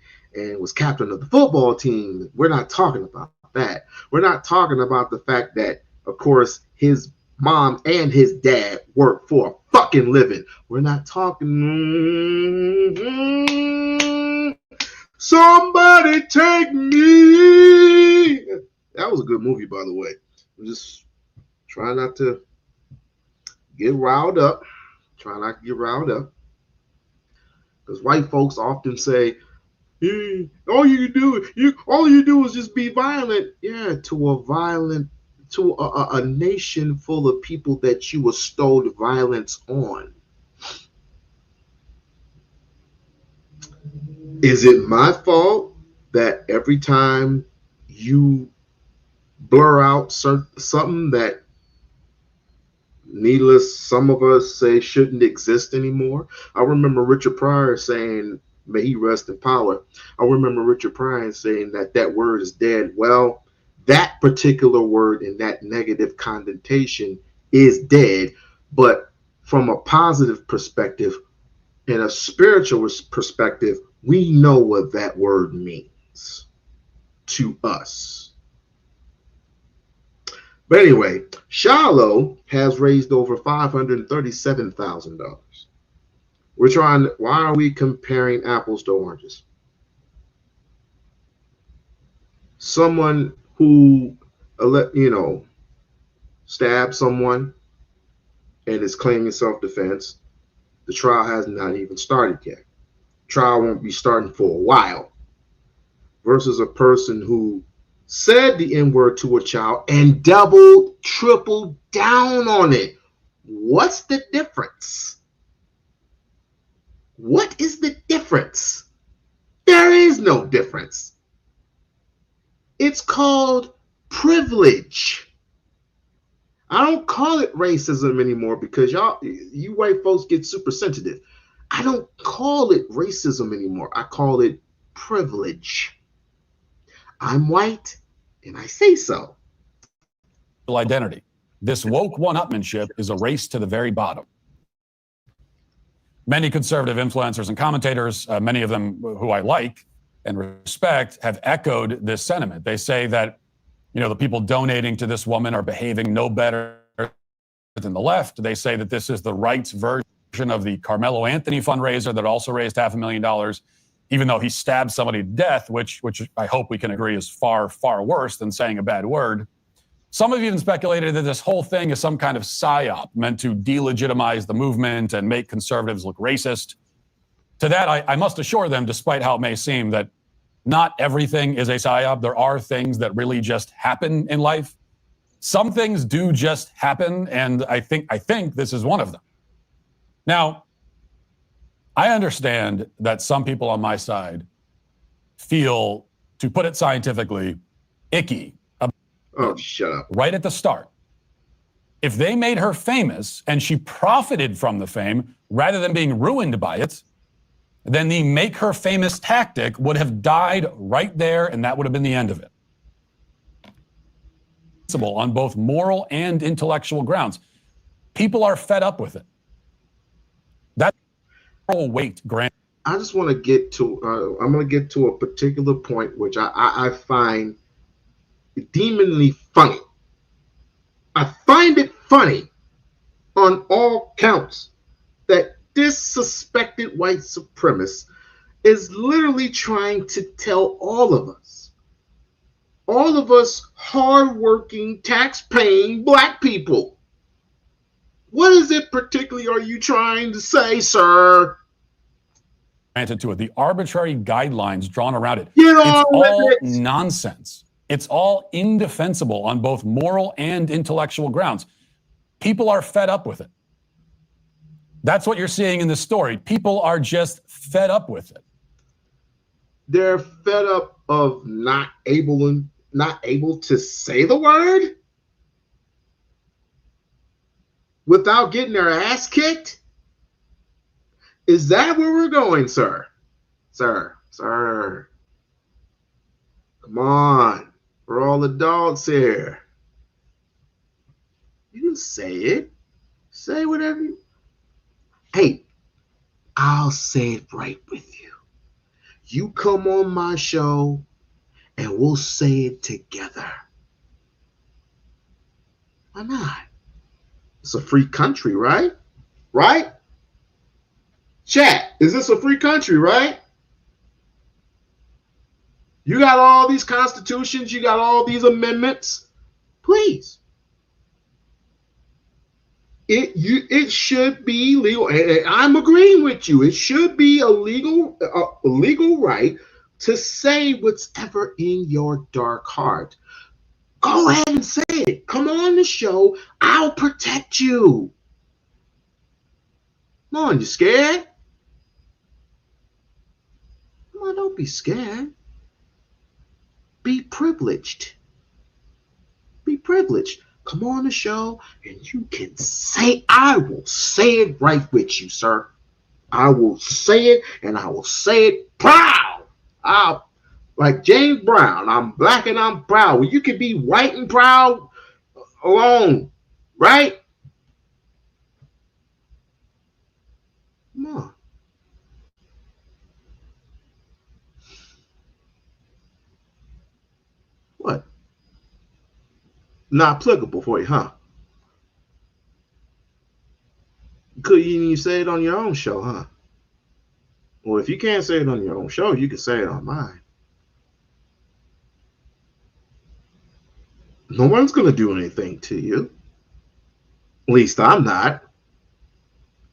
was captain of the football team. We're not talking about that. We're not talking about the fact that, of course, his mom and his dad work for a fucking living. We're not talking. Somebody take me. That was a good movie, by the way. I'm just trying not to get riled up. Because white folks often say, all you do is just be violent. Yeah, to a nation full of people that you bestowed violence on. Is it my fault that every time you blur out something that some of us say shouldn't exist anymore? I remember Richard Pryor saying, may he rest in power. I remember Richard Pryor saying that word is dead. Well, that particular word in that negative connotation is dead, but from a positive perspective, in a spiritual perspective, we know what that word means to us. But anyway, Shiloh has raised over $537,000. Why are we comparing apples to oranges? Someone who, stabbed someone and is claiming self-defense, the trial has not even started yet. Trial won't be starting for a while. Versus a person who said the N-word to a child and doubled, tripled down on it. What's the difference? What is the difference? There is no difference. It's called privilege. I don't call it racism anymore because you white folks get super sensitive. I don't call it racism anymore. I call it privilege. I'm white and I say so. Identity. This woke one-upmanship is a race to the very bottom. Many conservative influencers and commentators, many of them who I like and respect, have echoed this sentiment. They say that, the people donating to this woman are behaving no better than the left. They say that this is the right's version of the Carmelo Anthony fundraiser that also raised $500,000, even though he stabbed somebody to death, which I hope we can agree is far, far worse than saying a bad word. Some have even speculated that this whole thing is some kind of psyop meant to delegitimize the movement and make conservatives look racist. To that, I must assure them, despite how it may seem, that not everything is a psyop. There are things that really just happen in life. Some things do just happen, and I think this is one of them. Now, I understand that some people on my side feel, to put it scientifically, icky. Oh, shut up. Right at the start. If they made her famous and she profited from the fame rather than being ruined by it, then the make her famous tactic would have died right there, and that would have been the end of it. On both moral and intellectual grounds. People are fed up with it. That moral weight, Grant. I just want to get to, I'm going to get to a particular point which I find demonly funny. I find it funny on all counts that this suspected white supremacist is literally trying to tell all of us hardworking, tax-paying black people. What is it particularly are you trying to say, sir? Granted to it, the arbitrary guidelines drawn around it. Get on it's with all it. Nonsense. It's all indefensible on both moral and intellectual grounds. People are fed up with it. That's what you're seeing in the story. People are just fed up with it. They're fed up of not able to say the word without getting their ass kicked. Is that where we're going, sir? Sir. Come on. We're all adults here. You can say it. Say whatever you... Hey, I'll say it right with you. You come on my show and we'll say it together. Why not? It's a free country, right? Right? Chat, is this a free country, right? You got all these constitutions, you got all these amendments. Please. It should be legal. And I'm agreeing with you. It should be a legal right to say what's ever in your dark heart. Go ahead and say it. Come on the show. I'll protect you. Come on, you scared? Come on, don't be scared. Be privileged. Be privileged. Come on the show and you can say, I will say it right with you, sir. I will say it and I will say it proud. Like James Brown, I'm black and I'm proud. Well, you can be white and proud alone, right? Come on. What? Not applicable for you, huh? Couldn't even say it on your own show, huh? Well, if you can't say it on your own show, you can say it on mine. No one's going to do anything to you. At least I'm not.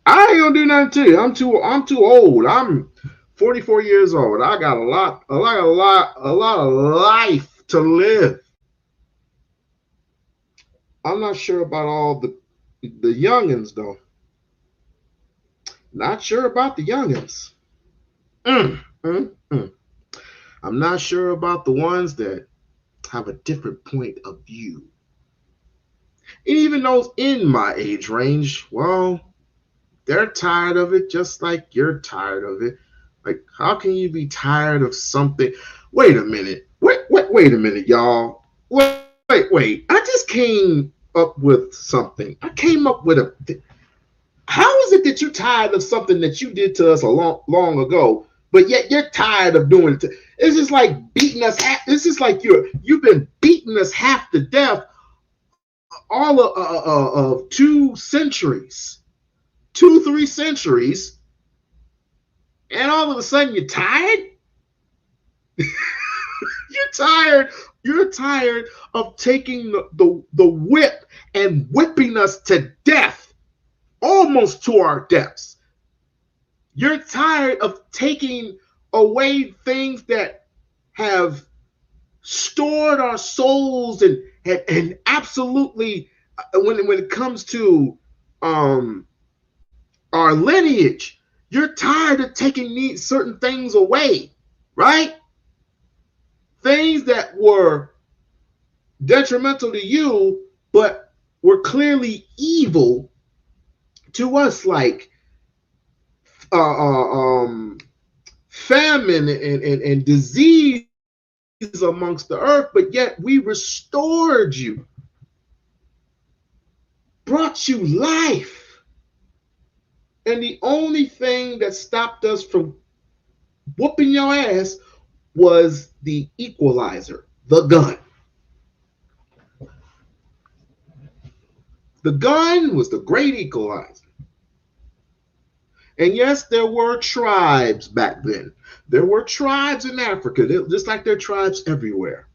I ain't gonna do nothing to you. I'm too old. I'm 44 years old. I got a lot of life to live. I'm not sure about all the youngins though. Not sure about the youngins. I'm not sure about the ones that have a different point of view. And even those in my age range, well, they're tired of it just like you're tired of it. Like, how can you be tired of something? Wait a minute. Wait a minute, y'all. Wait. I just came up with something. I came up with how is it that you're tired of something that you did to us a long ago, but yet you're tired of doing it? It's just like beating us. It's just like you've been beating us half to death all of 2 centuries, 3 centuries, and all of a sudden you're tired. You're tired of taking the whip and whipping us to death, almost to our deaths. You're tired of taking away things that have stored our souls and absolutely, when it comes to our lineage, you're tired of taking these certain things away, right? Things that were detrimental to you, but were clearly evil to us, like famine and disease amongst the earth, but yet we restored you, brought you life. And the only thing that stopped us from whooping your ass was the equalizer, the gun. The gun was the great equalizer. And yes, there were tribes back then. There were tribes in Africa, just like there are tribes everywhere,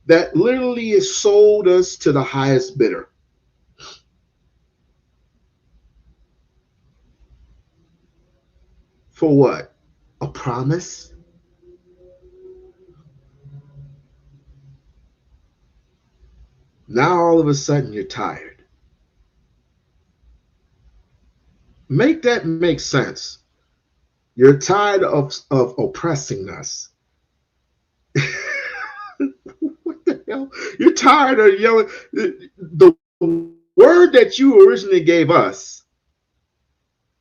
that literally sold us to the highest bidder. For what? A promise? Now all of a sudden you're tired. Make that make sense. You're tired of oppressing us. What the hell? You're tired of yelling. The word that you originally gave us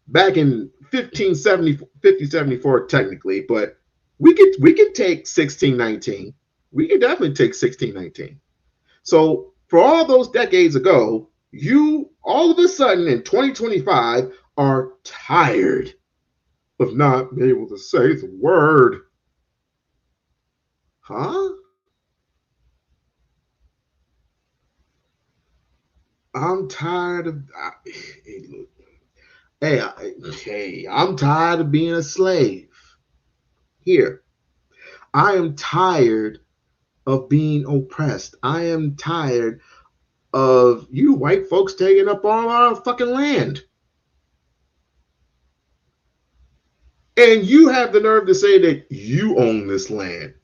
back in 1574 technically, but we could take 1619. We could definitely take 1619. So for all those decades ago, you all of a sudden in 2025 are tired of not being able to say the word. Huh? I'm tired of. Hey, I'm tired of being a slave. Here, I am tired of being oppressed. I am tired of you white folks taking up all our fucking land. And you have the nerve to say that you own this land.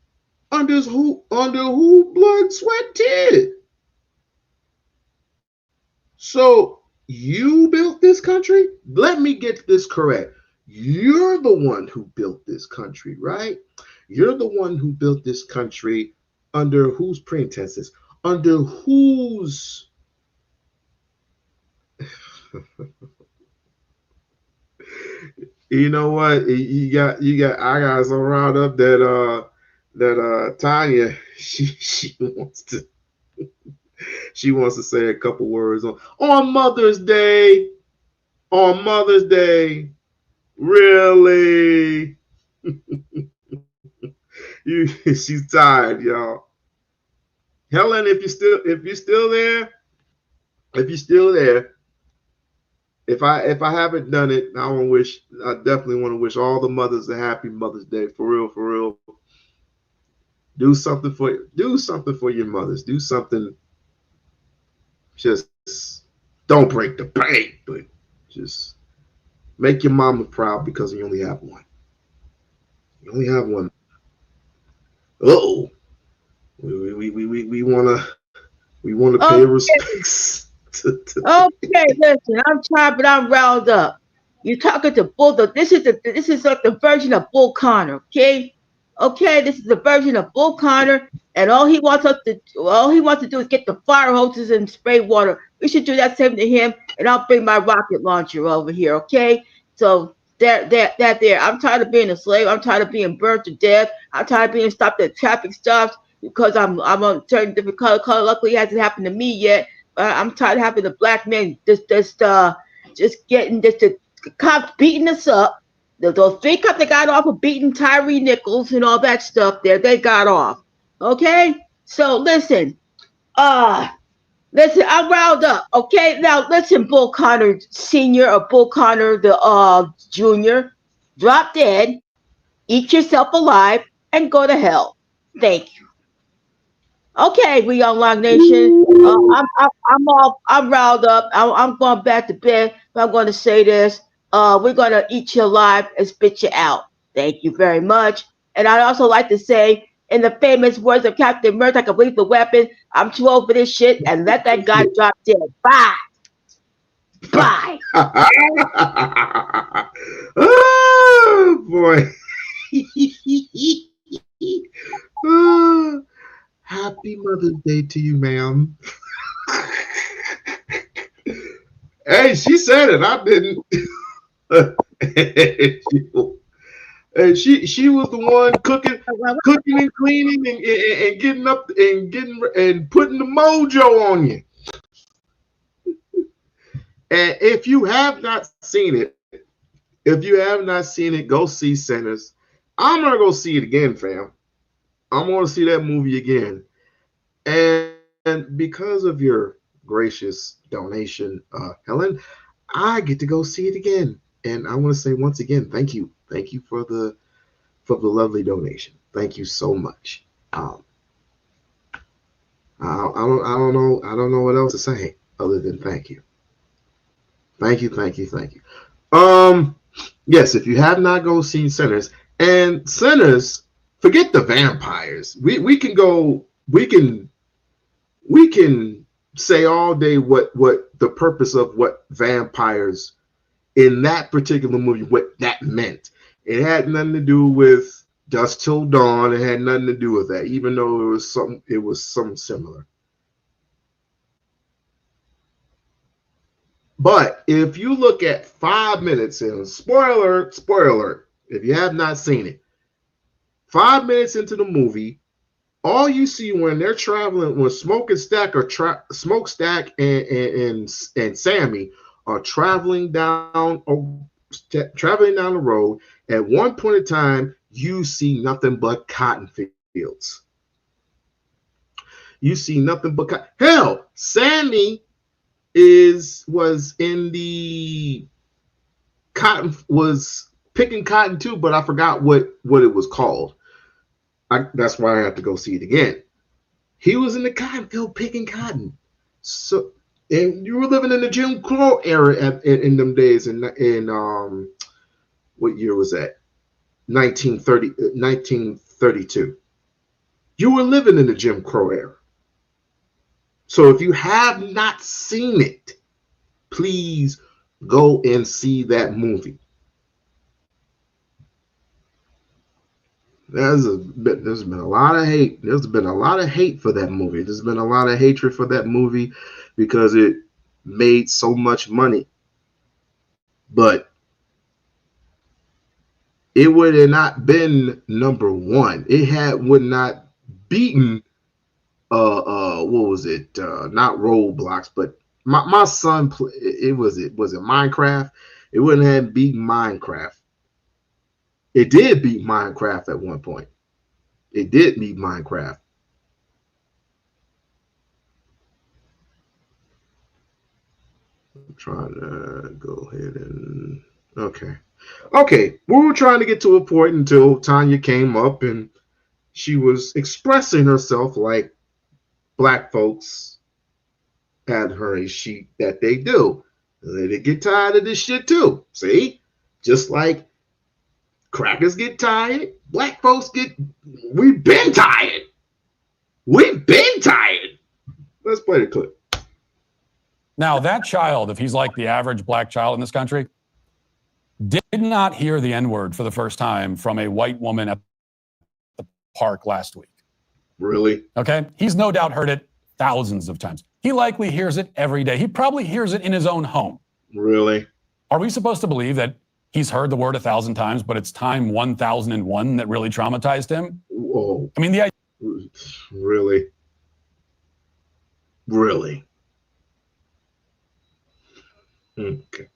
Under who blood, sweat, tears. So you built this country? Let me get this correct. You're the one who built this country, right? You're the one who built this country under whose pretenses? Under whose you know what? I got so riled up that Tanya she wants to say a couple words on Mother's Day. On Mother's Day. Really? She's tired, y'all. Helen, if you're still there, if I haven't done it, I definitely want to wish all the mothers a happy Mother's Day. For real. Do something for your mothers. Do something. Just don't break the bank, but just make your mama proud because you only have one. You only have one. Oh, we wanna pay respects. Okay, listen, I'm tired, but I'm riled up. You're talking to Bull. This is like the version of Bull Connor. Okay, this is the version of Bull Connor, and all he wants to do is get the fire hoses and spray water. We should do that same to him, and I'll bring my rocket launcher over here. Okay, so there. I'm tired of being a slave. I'm tired of being burned to death. I'm tired of being stopped at traffic stops because I'm a certain different color. Luckily, it hasn't happened to me yet. I'm tired of having the black men just getting the cops beating us up. Those three cops that got off of beating Tyree Nichols and all that stuff there, they got off. Okay? So listen, I'm riled up. Okay? Now listen, Bull Connor Sr. or Bull Connor the Jr., drop dead, eat yourself alive, and go to hell. Thank you. Okay, We-On-Loc Nation. I'm riled up. I'm going back to bed. But I'm going to say this. We're going to eat you alive and spit you out. Thank you very much. And I'd also like to say, in the famous words of Captain Murdoch of Lethal Weapon, I'm too old for this shit, and let that guy drop dead. Bye. Bye. Oh boy. Happy Mother's Day to you, ma'am. Hey, she said it. I didn't. And she was the one cooking and cleaning and getting up and putting the mojo on you. And if you have not seen it, go see Sinners. I'm gonna go see it again, fam. I'm gonna see that movie again. And because of your gracious donation, Helen, I get to go see it again. And I want to say once again, thank you for the lovely donation. Thank you so much. I don't know what else to say other than thank you. Thank you. Yes, if you have not go seen Sinners, and Sinners, forget the vampires. We can say all day what the purpose of what vampires in that particular movie, what that meant. It had nothing to do with Dusk Till Dawn. It had nothing to do with that, even though it was something similar. But if you look at 5 minutes in, spoiler alert, if you have not seen it, 5 minutes into the movie, all you see when they're traveling, when Smokestack and Sammy are traveling down the road, at one point in time, you see nothing but cotton fields. You see nothing but hell. Sammy was in the cotton, was picking cotton too, but I forgot what it was called. That's why I have to go see it again. He was in the cotton field picking cotton. So, and you were living in the Jim Crow era in them days. In what year was that? 1932. You were living in the Jim Crow era. So if you have not seen it, please go and see that movie. There's been a lot of hate. There's been a lot of hate for that movie. There's been a lot of hatred for that movie because it made so much money. But it would have not been number one. It would not beaten what was it? Not Roblox, but my son was it Minecraft? It wouldn't have beaten Minecraft. It did beat Minecraft at one point. It did beat Minecraft. I'm trying to go ahead and okay. We were trying to get to a point until Tanya came up and she was expressing herself like black folks at her age that they do. They get tired of this shit too. See? Just like crackers get tired, black folks we've been tired. We've been tired. Let's play the clip. Now, that child, if he's like the average black child in this country, did not hear the N-word for the first time from a white woman at the park last week. Really? Okay? He's no doubt heard it thousands of times. He likely hears it every day. He probably hears it in his own home. Really? Are we supposed to believe that he's heard the word 1,000 times, but it's time 1,001 that really traumatized him? Whoa. I mean, the idea. Really? Really? Okay.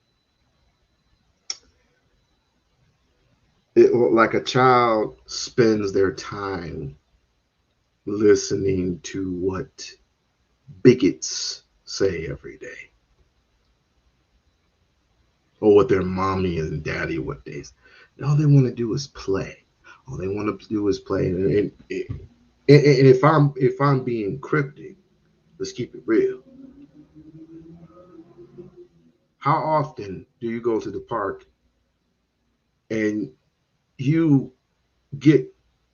Like a child spends their time listening to what bigots say every day, or what their mommy and daddy what they say. All they want to do is play. All they want to do is play. And if I'm being cryptic, let's keep it real. How often do you go to the park and you get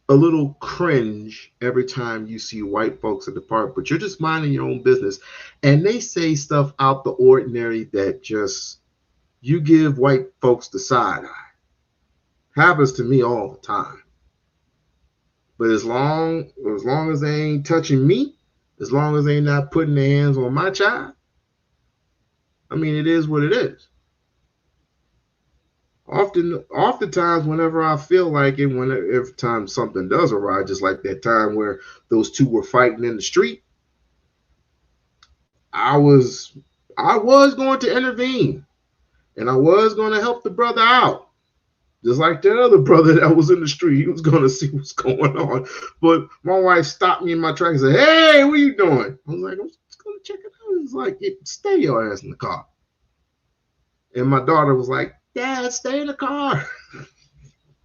a little cringe every time you see white folks at the park, but you're just minding your own business, and they say stuff out the ordinary that just you give white folks the side eye? Happens to me all the time. But as long as they ain't touching me, as long as they not putting their hands on my child, I mean, it is what it is. Oftentimes, whenever I feel like it, every time something does arise, just like that time where those two were fighting in the street, I was going to intervene, and I was going to help the brother out, just like that other brother that was in the street. He was going to see what's going on, but my wife stopped me in my tracks and said, "Hey, what are you doing?" I was like, "I'm just going to check it out." It's like, "Stay your ass in the car." And my daughter was like, "Dad, stay in the car."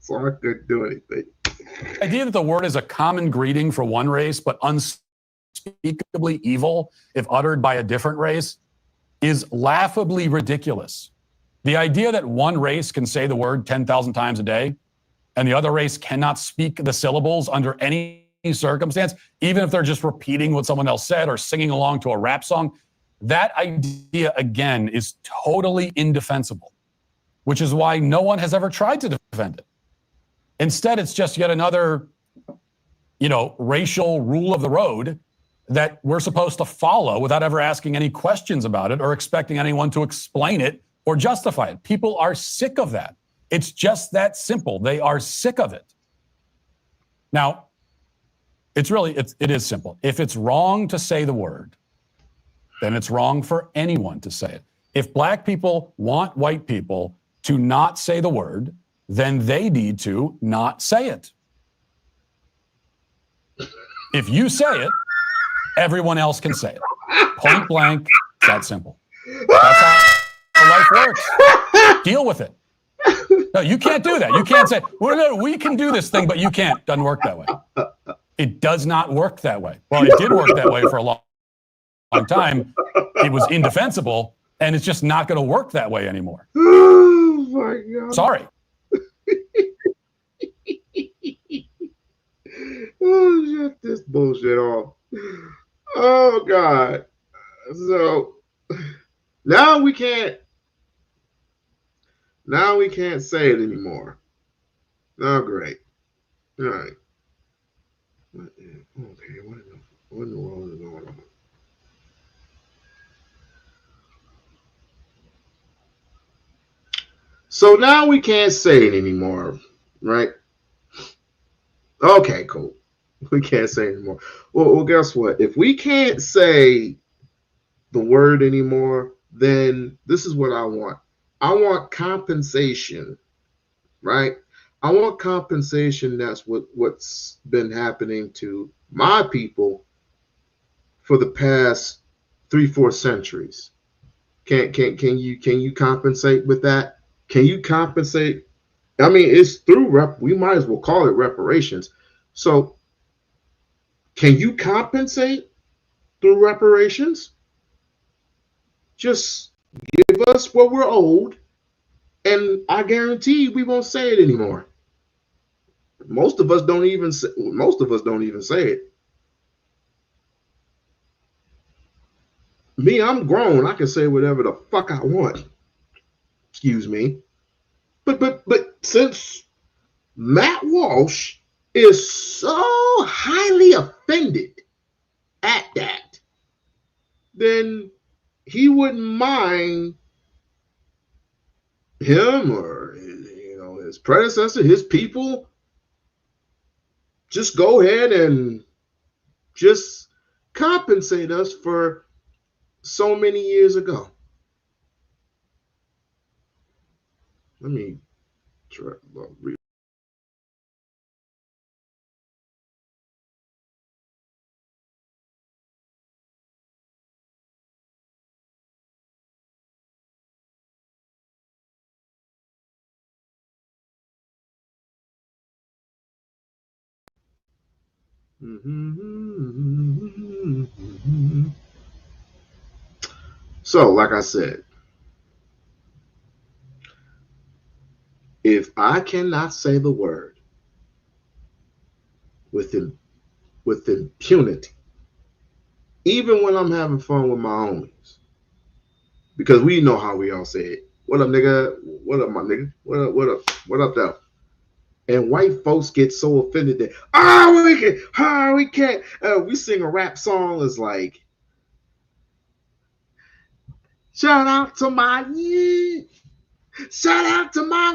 So I couldn't do anything. The idea that the word is a common greeting for one race, but unspeakably evil if uttered by a different race, is laughably ridiculous. The idea that one race can say the word 10,000 times a day and the other race cannot speak the syllables under any circumstance, even if they're just repeating what someone else said or singing along to a rap song, that idea, again, is totally indefensible, which is why no one has ever tried to defend it. Instead, it's just yet another, racial rule of the road that we're supposed to follow without ever asking any questions about it or expecting anyone to explain it or justify it. People are sick of that. It's just that simple. They are sick of it. Now, it is simple. If it's wrong to say the word, then it's wrong for anyone to say it. If black people want white people to not say the word, then they need to not say it. If you say it, everyone else can say it. Point blank, it's that simple. That's how life works. Deal with it. No, you can't do that. You can't say, well, we can do this thing, but you can't. Doesn't work that way. It does not work that way. Well, it did work that way for a long time. It was indefensible, and it's just not going to work that way anymore. Oh, my God. Sorry. Oh, shut this bullshit off. Oh, God. So now we can't say it anymore. Oh, great. All right. Okay, what in the world is going on? So now we can't say it anymore, right? Okay, cool. We can't say it anymore. Well, guess what? If we can't say the word anymore, then this is what I want. I want compensation, right? I want compensation. That's what's been happening to my people for the past 3-4 centuries. Can you compensate with that? Can you compensate? I mean, it's through we might as well call it reparations. So can you compensate through reparations? Just give us what we're owed, and I guarantee we won't say it anymore. Most of us don't even say it. Me, I'm grown. I can say whatever the fuck I want. Excuse me. But since Matt Walsh is so highly offended at that, then he wouldn't mind him or his predecessor, his people, just go ahead and just compensate us for so many years ago. Let me try. So, like I said, if I cannot say the word with impunity, even when I'm having fun with my homies, because we know how we all say it. What up, nigga? What up, my nigga? What up? What up? What up, though? And white folks get so offended that we can't. We sing a rap song. It's like, shout out to my shout out to my.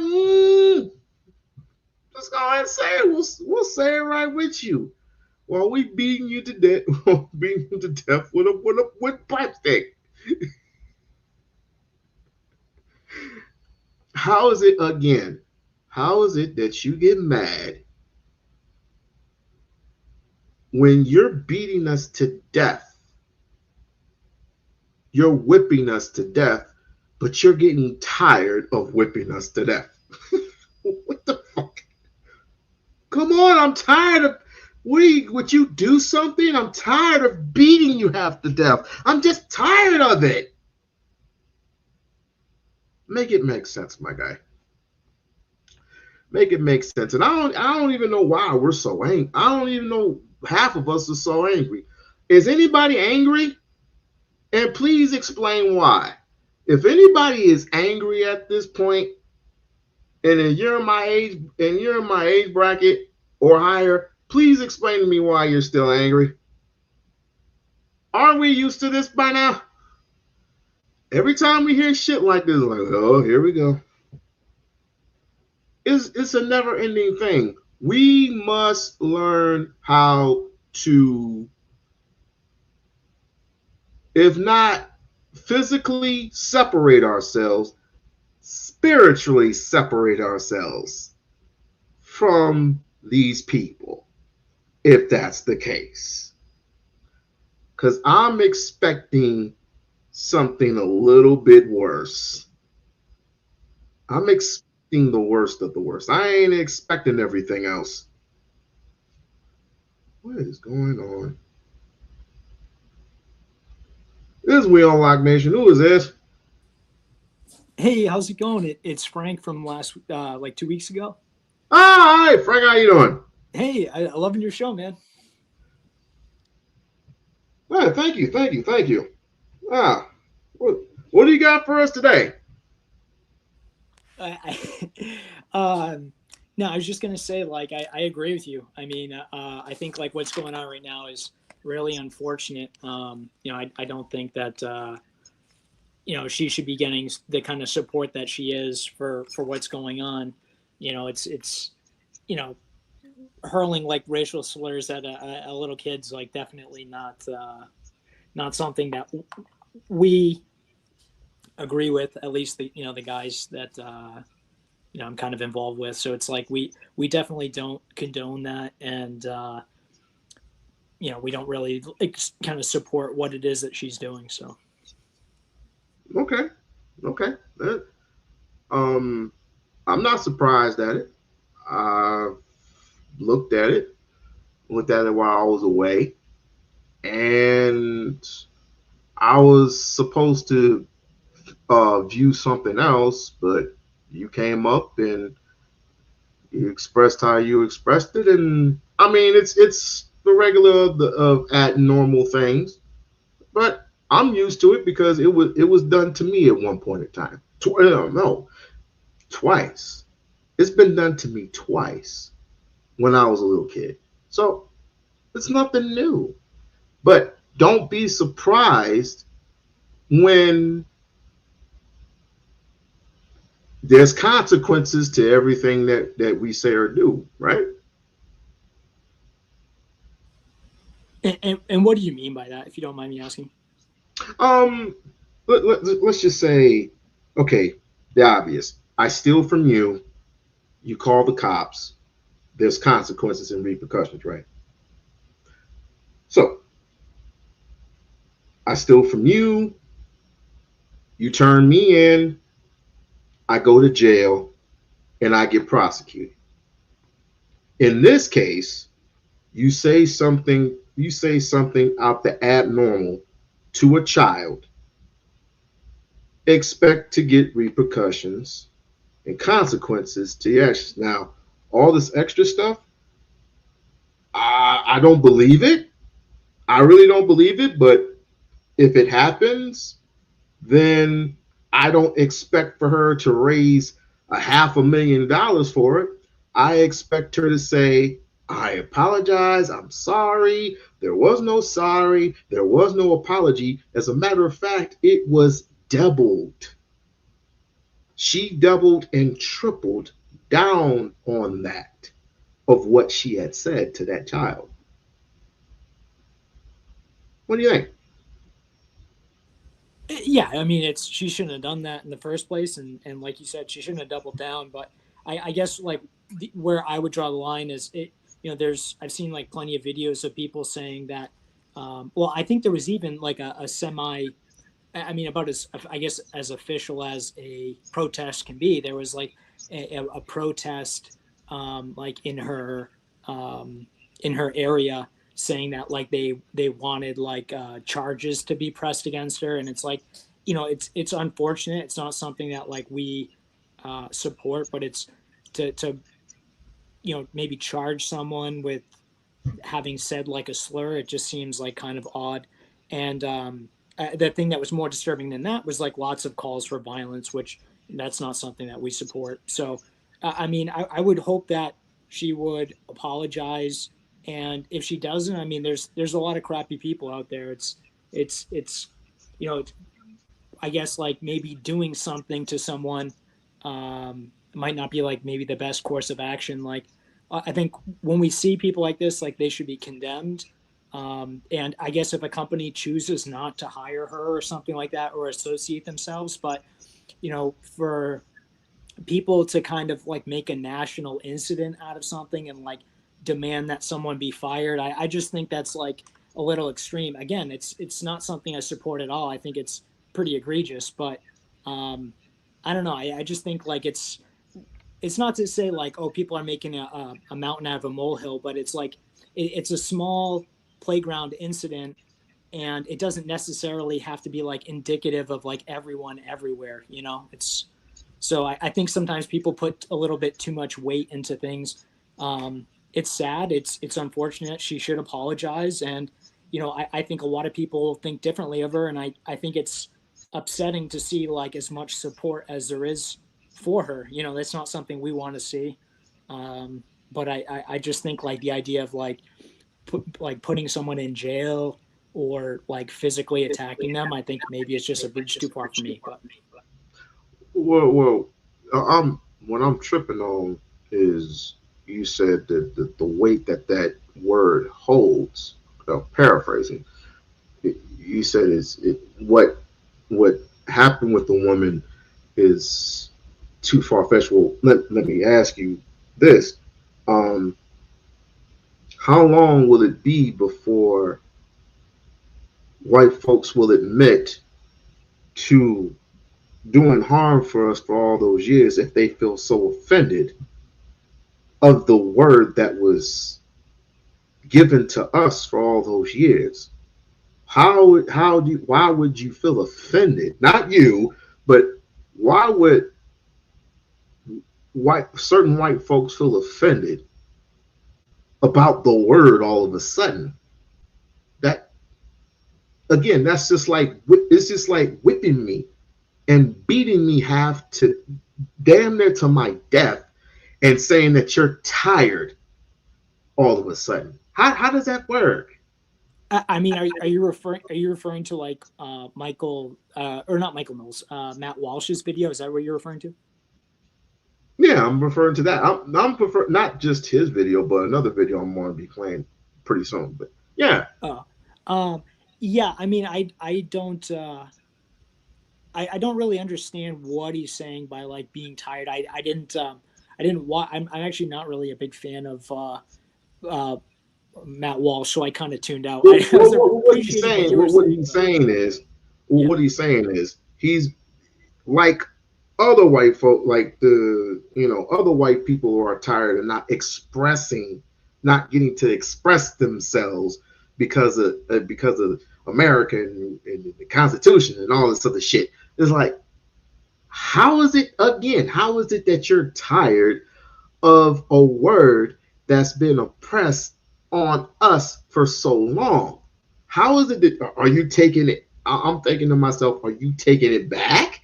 Just go ahead and say it. We'll say it right with you. While we beating you to death, beating you to death with a pipe stick. How is it again? How is it that you get mad when you're beating us to death? You're whipping us to death, but you're getting tired of whipping us to death. What the fuck? Come on, I'm tired of. Would you do something? I'm tired of beating you half to death. I'm just tired of it. Make it make sense, my guy. Make it make sense. And I don't even know why we're so angry. I don't even know half of us are so angry. Is anybody angry? And please explain why. If anybody is angry at this point, and then you're in my age bracket or higher, please explain to me why you're still angry. Aren't we used to this by now? Every time we hear shit like this, like, oh, here we go. It's a never-ending thing. We must learn how to, if not physically separate ourselves, spiritually separate ourselves from these people, if that's the case. Because I'm expecting something a little bit worse. I'm expecting the worst of the worst. I ain't expecting everything else. What is going on? This is We-On-Loc Nation. Who is this? Hey, how's it going? It's Frank from last like 2 weeks ago. Hi, Frank. How you doing? Hey, I loving your show, man. Thank you, thank you, thank you. Ah, what do you got for us today? No, I was just gonna say, like, I agree with you. I mean, I think like what's going on right now is really unfortunate. I don't think that she should be getting the kind of support that she is for what's going on. It's hurling like racial slurs at a little kid's like definitely not something that we agree with, at least the guys that I'm kind of involved with. So it's like we definitely don't condone that, and we don't really kind of support what it is that she's doing. So Okay, okay. Um, I'm not surprised at it. I looked at it, while I was away, and I was supposed to view something else, but you came up and you expressed how you expressed it, and I mean it's the regular of at normal things, but I'm used to it because it was done to me at one point in time. No, twice. It's been done to me twice when I was a little kid, so it's nothing new. But don't be surprised when there's consequences to everything that we say or do, right? and what do you mean by that, if you don't mind me asking? Um, let's just say, okay, the obvious. I steal from you. You call the cops. There's consequences and repercussions, right? So I steal from you. You turn me in. I go to jail, and I get prosecuted. In this case, you say something. You say something out the abnormal to a child. Expect to get repercussions and consequences to your actions. Now, all this extra stuff, I don't believe it. I really don't believe it. But if it happens, then I don't expect for her to raise $500,000 for it. I expect her to say, I apologize. I'm sorry. There was no sorry. There was no apology. As a matter of fact, it was doubled. She doubled and tripled down on that of what she had said to that child. What do you think? Yeah, I mean, she shouldn't have done that in the first place, and like you said, she shouldn't have doubled down. But I guess like where I would draw the line is I've seen like plenty of videos of people saying that. Well, I think there was even like a semi. I mean, about as I guess as official as a protest can be. There was like a protest, like in her area, saying that like they wanted like charges to be pressed against her, and it's like it's unfortunate. It's not something that like we support, but it's to maybe charge someone with having said like a slur. It just seems like kind of odd. And the thing that was more disturbing than that was like lots of calls for violence, which that's not something that we support. So I mean, I would hope that she would apologize, and if she doesn't, I mean, there's a lot of crappy people out there. It's it's I guess like maybe doing something to someone might not be like maybe the best course of action. Like I think when we see people like this, like they should be condemned. And I guess if a company chooses not to hire her or something like that, or associate themselves, but for people to kind of like make a national incident out of something and like demand that someone be fired, I just think that's like a little extreme. Again, it's not something I support at all. I think it's pretty egregious. But I don't know. I just think like it's not to say like, oh, people are making a mountain out of a molehill, but it's like it's a small playground incident, and it doesn't necessarily have to be like indicative of like everyone everywhere. It's so I think sometimes people put a little bit too much weight into things. It's sad. It's unfortunate. She should apologize, and I think a lot of people think differently of her, and I think it's upsetting to see like as much support as there is for her. That's not something we want to see. But I just think like the idea of like putting someone in jail or like physically attacking them, I think maybe it's just a bridge too far for me. But Well, what I'm tripping on is you said that the weight that word holds. Paraphrasing, you said what happened with the woman is too far fetched. Well, let me ask you this: um, how long will it be before white folks will admit to doing harm for us for all those years if they feel so offended of the word that was given to us for all those years? Why would you feel offended? Not you, but why would certain white folks feel offended about the word all of a sudden? That again, that's just like it's just like whipping me and beating me half to damn near to my death and saying that you're tired all of a sudden. How does that work? I mean, are you referring to like Michael or not Michael Mills, Matt Walsh's video? Is that what you're referring to? Yeah, I'm referring to that. I'm prefer not just his video, but another video I'm going to be playing pretty soon. But yeah. Yeah. I mean, I don't. I don't really understand what he's saying by like being tired. I didn't watch. I'm actually not really a big fan of Matt Walsh, so I kind of tuned out. What he's saying is he's like other white folk, like other white people who are tired of not getting to express themselves because of America and the Constitution and all this other shit. It's like, how is it that you're tired of a word that's been oppressed on us for so long? How is it that are you taking it? I'm thinking to myself, are you taking it back?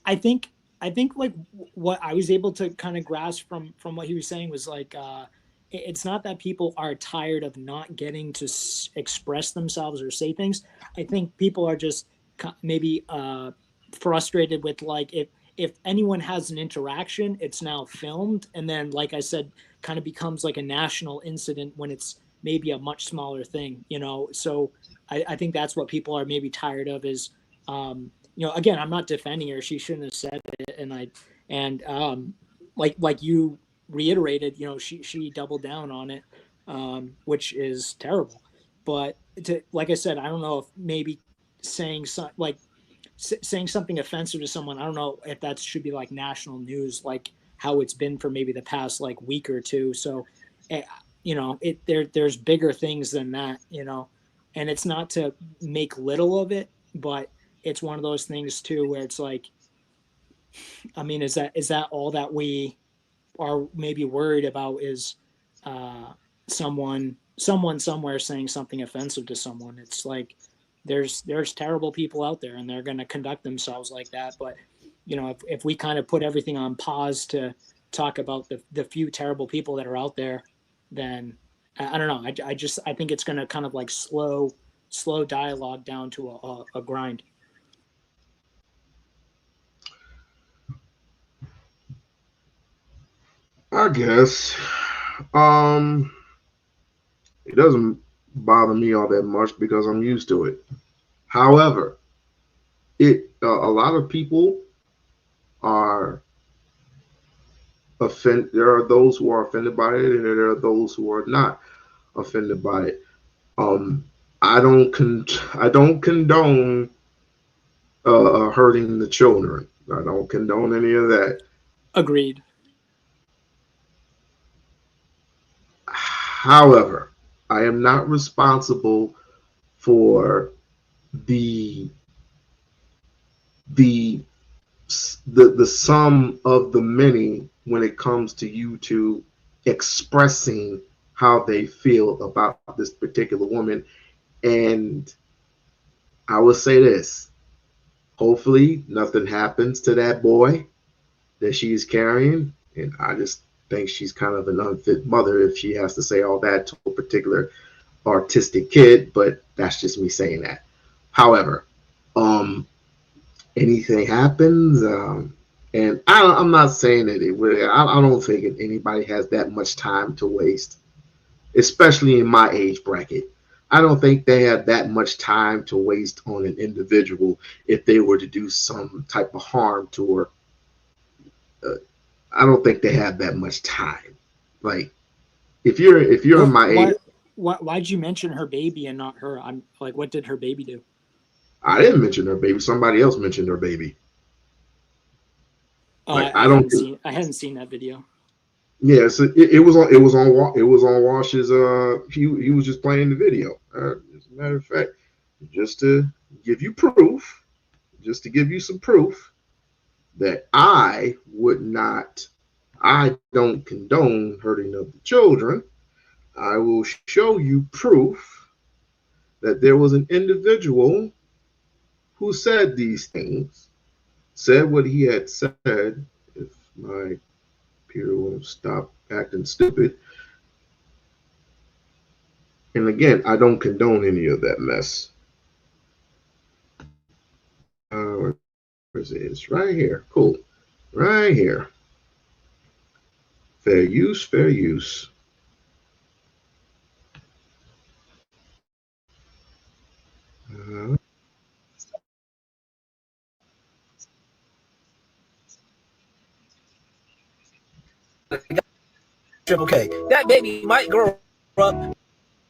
I think like what I was able to kind of grasp from what he was saying was like it's not that people are tired of not getting to express themselves or say things. I think people are just maybe frustrated with like if anyone has an interaction, it's now filmed, and then like I said, kind of becomes like a national incident when it's maybe a much smaller thing, So I think that's what people are maybe tired of is again, I'm not defending her. She shouldn't have said it, and like you reiterated, she doubled down on it, which is terrible. But like I said, I don't know if maybe saying saying something offensive to someone, I don't know if that should be like national news, like how it's been for maybe the past like week or two. So, there's bigger things than that, and it's not to make little of it, but it's one of those things too where it's like, I mean, is that all that we are maybe worried about is someone somewhere saying something offensive to someone? It's like there's terrible people out there, and they're going to conduct themselves like that. But if we kind of put everything on pause to talk about the few terrible people that are out there, then I don't know. I think it's going to kind of like slow dialogue down to a grind. I guess it doesn't bother me all that much because I'm used to it. However, a lot of people are offended. There are those who are offended by it, and there are those who are not offended by it. I don't condone hurting the children. I don't condone any of that. Agreed. However, I am not responsible for the the the sum of the many when it comes to YouTube expressing how they feel about this particular woman. And I will say this: hopefully, nothing happens to that boy that she's carrying. And I just think she's kind of an unfit mother if she has to say all that to a particular artistic kid. But that's just me saying that. However, anything happens, and I'm not saying that it would. I don't think anybody has that much time to waste, especially in my age bracket. I don't think they have that much time to waste on an individual if they were to do some type of harm to her. I don't think they have that much time. Like if you're in my age, Why'd you mention her baby and not her? I'm like, what did her baby do? I didn't mention her baby. Somebody else mentioned her baby. Like I hadn't seen that video. Yeah, so it was on Wash's. He was just playing the video. As a matter of fact, just to give you proof, just to give you some proof that I don't condone hurting of the children. I will show you proof that there was an individual who said these things, said what he had said. If my Peter won't stop acting stupid. And again, I don't condone any of that mess. Where's it? It's right here. Cool. Right here. Fair use, fair use. Triple K. That baby might grow up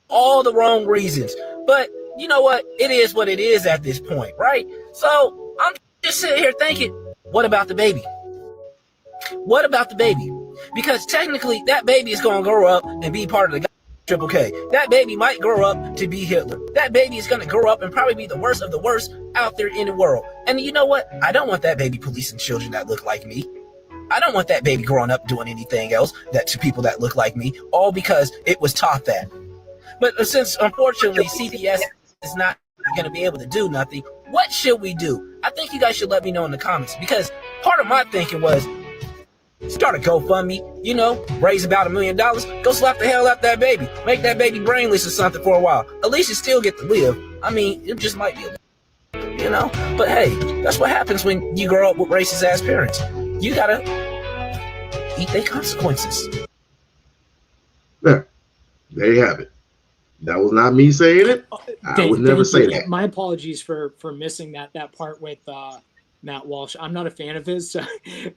all the wrong reasons, but you know what? It is what it is at this point, right? So I'm just sitting here thinking, what about the baby? What about the baby? Because technically, that baby is going to grow up and be part of the Triple K. That baby might grow up to be Hitler. That baby is going to grow up and probably be the worst of the worst out there in the world. And you know what? I don't want that baby policing children that look like me. I don't want that baby growing up doing anything else that to people that look like me, all because it was taught that. But since unfortunately CPS is not going to be able to do nothing, what should we do? I think you guys should let me know in the comments, because part of my thinking was start a GoFundMe, raise about $1 million, go slap the hell out that baby, make that baby brainless or something for a while. At least you still get to live. I mean, it just might be, but hey, that's what happens when you grow up with racist ass parents. You gotta eat their consequences. Yeah, there you have it. That was not me saying it. I would never say that. My apologies for missing that part with Matt Walsh. I'm not a fan of his. So,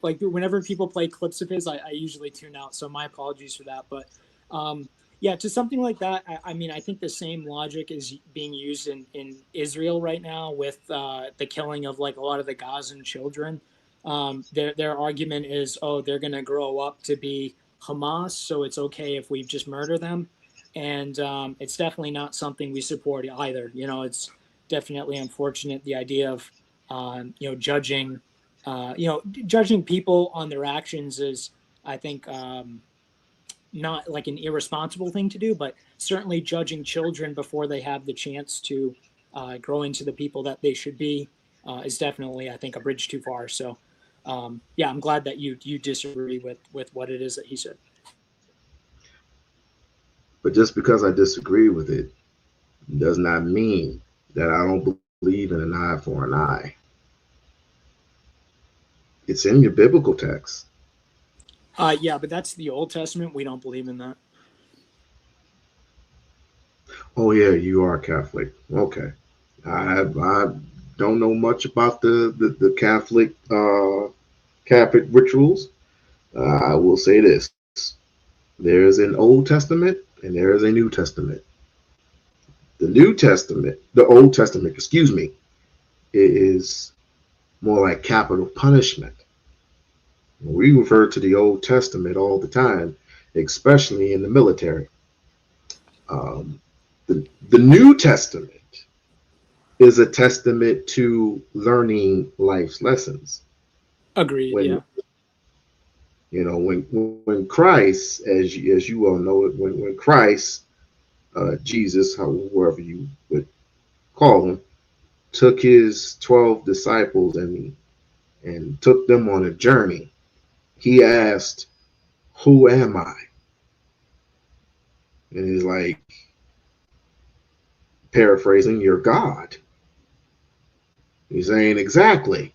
like whenever people play clips of his, I usually tune out. So my apologies for that. But yeah, to something like that, I mean, I think the same logic is being used in Israel right now with the killing of like a lot of the Gazan children. Their argument is, they're going to grow up to be Hamas, so it's okay if we just murder them. And it's definitely not something we support either. It's definitely unfortunate, the idea of judging people on their actions is, I think, not like an irresponsible thing to do, but certainly judging children before they have the chance to grow into the people that they should be is definitely, I think, a bridge too far. So yeah, I'm glad that you disagree with what it is that he said. But just because I disagree with it does not mean that I don't believe in an eye for an eye. It's in your biblical text. Yeah, but that's the Old Testament. We don't believe in that. Oh yeah, you are Catholic. Okay. I don't know much about the Catholic rituals. I will say this: there is an Old Testament and there is a New Testament. The New Testament, the Old Testament, excuse me, is more like capital punishment. We refer to the Old Testament all the time, especially in the military. Um, the New Testament is a testament to learning life's lessons. Agreed. When Yeah. when Christ, as you all know it, when Christ, Jesus, whoever you would call him, took his 12 disciples and took them on a journey, he asked, "Who am I?" And he's like, paraphrasing, "You're God." He's saying, exactly.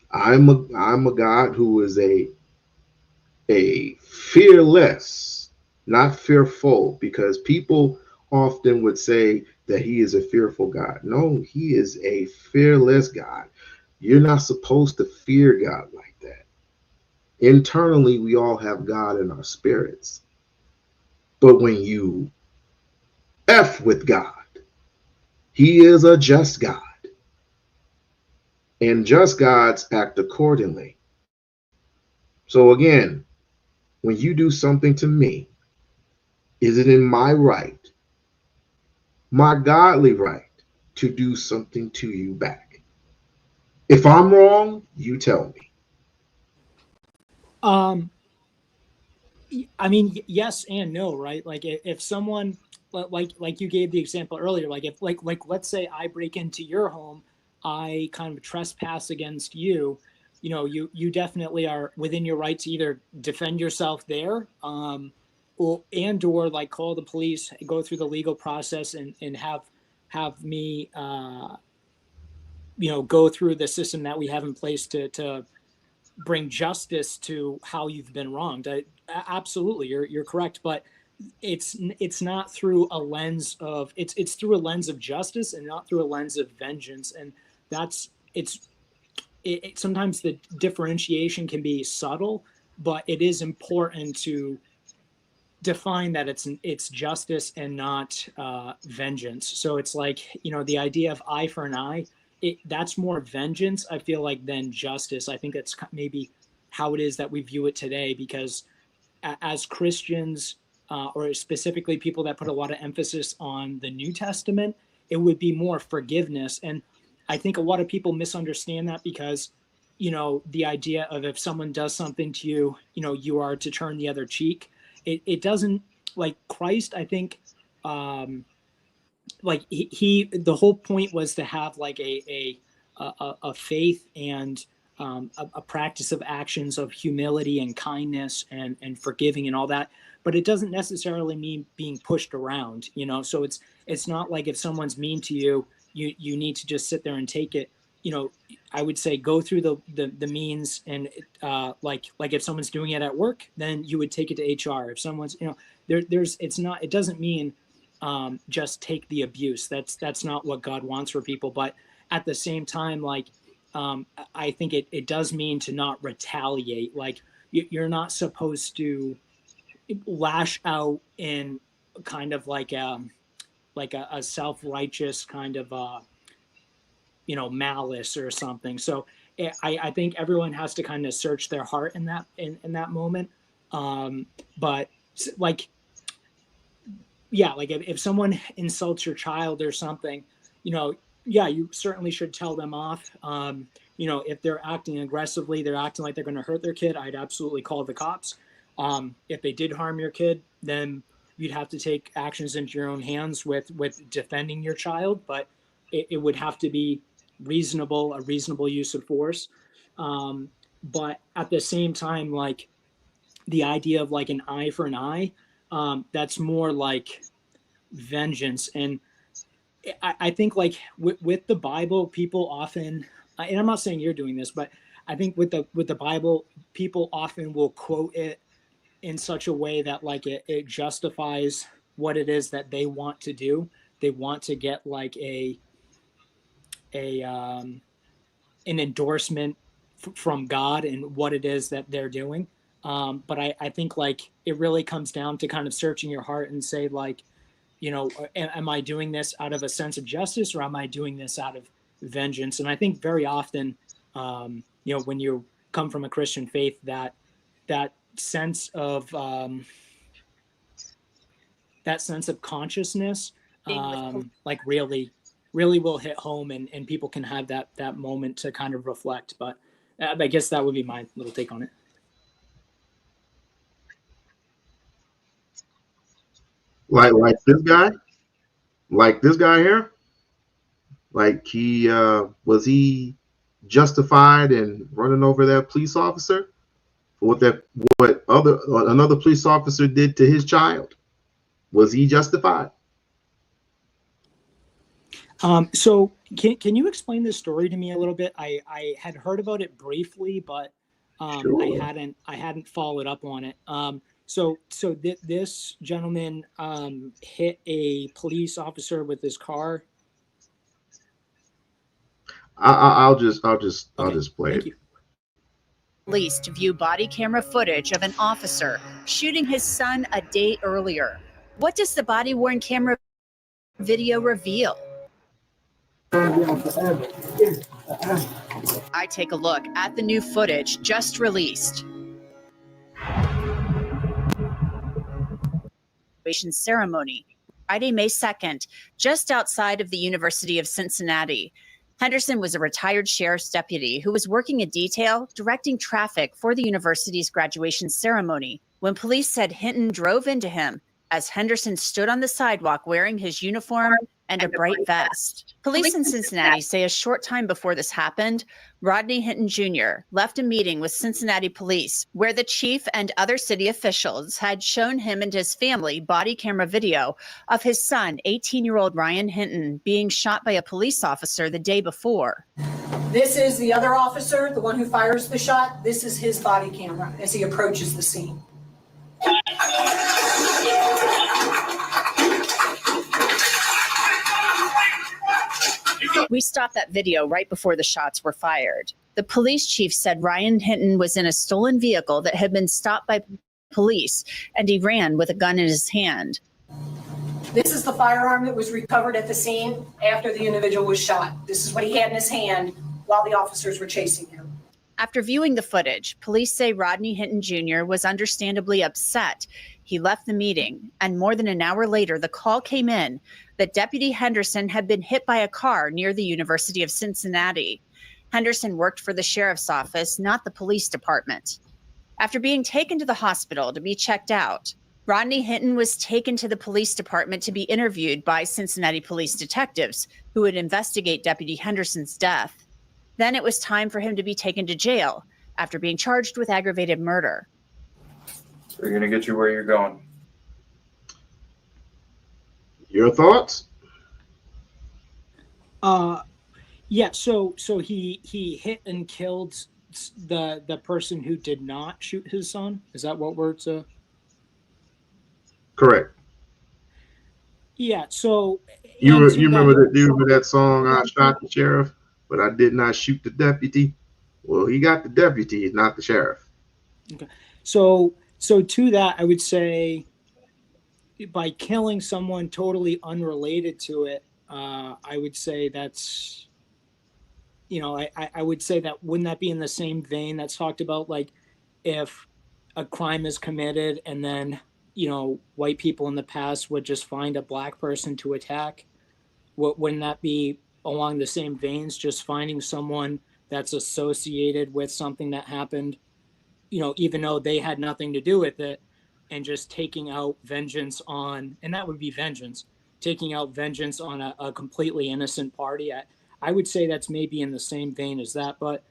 I'm a God who is a fearless, not fearful, because people often would say that he is a fearful God. No, he is a fearless God. You're not supposed to fear God like that. Internally, we all have God in our spirits. But when you F with God, he is a just God. And just gods act accordingly. So again, when you do something to me, is it in my right, my godly right, to do something to you back? If I'm wrong, you tell me. Um, I mean, yes and no, right? Like if someone, like you gave the example earlier, like if like let's say I break into your home, I kind of trespass against you, you definitely are within your right to either defend yourself there, or like call the police, go through the legal process, and have me, go through the system that we have in place to bring justice to how you've been wronged. Absolutely, you're correct, but it's not through a lens of it's through a lens of justice and not through a lens of vengeance, and that's sometimes the differentiation can be subtle, but it is important to define that it's justice and not vengeance. So it's like, the idea of eye for an eye, that's more vengeance, I feel like, than justice. I think that's maybe how it is that we view it today, because as Christians, or specifically people that put a lot of emphasis on the New Testament, it would be more forgiveness. And I think a lot of people misunderstand that, because the idea of, if someone does something to you, you are to turn the other cheek. It doesn't, like Christ, I think, like the whole point was to have like a faith and a practice of actions of humility and kindness and forgiving and all that. But it doesn't necessarily mean being pushed around, so it's not like if someone's mean to you, you need to just sit there and take it. I would say go through the means, and like if someone's doing it at work, then you would take it to HR. If someone's, there's it's not, it doesn't mean just take the abuse. That's not what God wants for people. But at the same time, like, I think it does mean to not retaliate. Like, you're not supposed to lash out in kind of like a self-righteous kind of malice or something. So I think everyone has to kind of search their heart in that moment. But like, yeah, like if someone insults your child or something, yeah, you certainly should tell them off. If they're acting aggressively, they're acting like they're going to hurt their kid, I'd absolutely call the cops. If they did harm your kid, then you'd have to take actions into your own hands with defending your child. But it would have to be a reasonable use of force. But at the same time, like, the idea of like an eye for an eye, that's more like vengeance. And I think like with the Bible, people often, and I'm not saying you're doing this, but I think with the Bible, people often will quote it in such a way that like it justifies what it is that they want to do. They want to get like an endorsement from God and what it is that they're doing. But I think like it really comes down to kind of searching your heart and say like, am I doing this out of a sense of justice, or am I doing this out of vengeance? And I think very often, when you come from a Christian faith, that sense of consciousness, like really will hit home, and people can have that moment to kind of reflect. But I guess that would be my little take on it. Like this guy, here, like he was he justified in running over that police officer for what another police officer did to his child? Was he justified? So can you explain this story to me a little bit? I had heard about it briefly, but Sure. I hadn't followed up on it. So this gentleman hit a police officer with his car. I'll just play Thank it. you. Police to view body camera footage of an officer shooting his son a day earlier. What does the body-worn camera video reveal? I take a look at the new footage just released. Ceremony, Friday, May 2nd, just outside of the University of Cincinnati. Henderson was a retired sheriff's deputy who was working a detail directing traffic for the university's graduation ceremony when police said Hinton drove into him as Henderson stood on the sidewalk wearing his uniform and a bright vest. Police in Cincinnati say a short time before this happened, Rodney Hinton Jr. left a meeting with Cincinnati police where the chief and other city officials had shown him and his family body camera video of his son, 18-year-old Ryan Hinton, being shot by a police officer the day before. This is the other officer, the one who fires the shot. This is his body camera as he approaches the scene. We stopped that video right before the shots were fired. The police chief said Ryan Hinton was in a stolen vehicle that had been stopped by police, and he ran with a gun in his hand. This is the firearm that was recovered at the scene after the individual was shot. This is what he had in his hand while the officers were chasing him. After viewing the footage, police say Rodney Hinton Jr. was understandably upset. He left the meeting, and more than an hour later, the call came in that Deputy Henderson had been hit by a car near the University of Cincinnati. Henderson worked for the sheriff's office, not the police department. After being taken to the hospital to be checked out, Rodney Hinton was taken to the police department to be interviewed by Cincinnati police detectives who would investigate Deputy Henderson's death. Then it was time for him to be taken to jail after being charged with aggravated murder. We're going to get you where you're going. Your thoughts? Yeah. So he hit and killed the person who did not shoot his son. Is that what we're to? Correct. Yeah. So you remember that song? I shot the sheriff, but I did not shoot the deputy. Well, he got the deputy, not the sheriff. Okay. So to that, I would say by killing someone totally unrelated to it, I would say that's, I would say that wouldn't that be in the same vein that's talked about, like if a crime is committed and then, white people in the past would just find a black person to attack? Wouldn't that be along the same veins, just finding someone that's associated with something that happened, even though they had nothing to do with it, and just taking out vengeance on, and that would be vengeance, taking out vengeance on a completely innocent party. I would say that's maybe in the same vein as that. But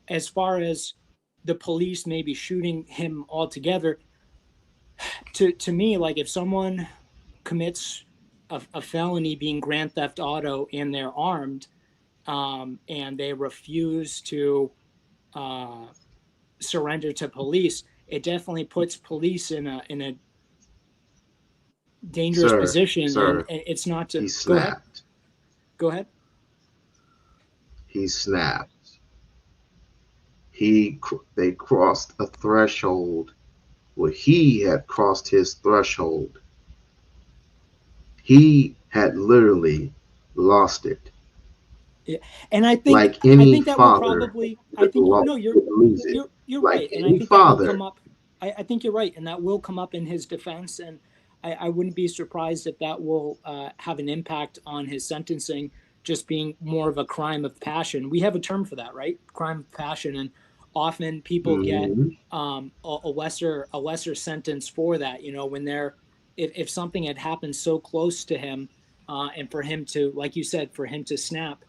as far as the police maybe shooting him altogether, to me, like if someone commits a felony being grand theft auto and they're armed, and they refuse to surrender to police, it definitely puts police in a dangerous position. Sir, and it's not to he snapped. Go ahead. He snapped. They crossed a threshold where he had crossed his threshold. he had literally lost it. Yeah. And I think Like any that will father probably would no, lose it. you're Like right. And I any think that will father. come up. I think you're right, and that will come up in his defense. And I wouldn't be surprised if that will have an impact on his sentencing, just being more of a crime of passion. We have a term for that, right? Crime of passion, and often people get Mhm. a lesser sentence for that. You know, when they're if something had happened so close to him, and for him to, like you said, for him to snap.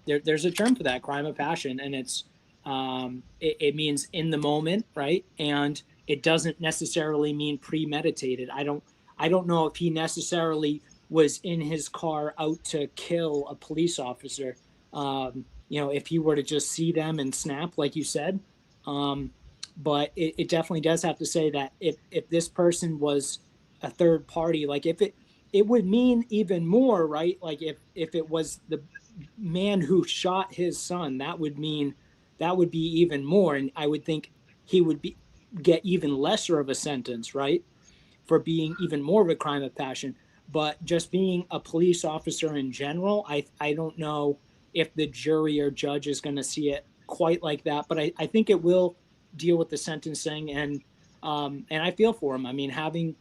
There's a term for that, crime of passion, and it means in the moment, right? And it doesn't necessarily mean premeditated. I don't know if he necessarily was in his car out to kill a police officer. You know, if he were to just see them and snap, like you said. But it definitely does have to say that if this person was a third party, like if it would mean even more, right? Like if it was the man who shot his son, that would mean that would be even more, and I would think he would be get even lesser of a sentence, right, for being even more of a crime of passion. But just being a police officer in general, I don't know if the jury or judge is going to see it quite like that, but I think it will deal with the sentencing. And I feel for him. I mean, having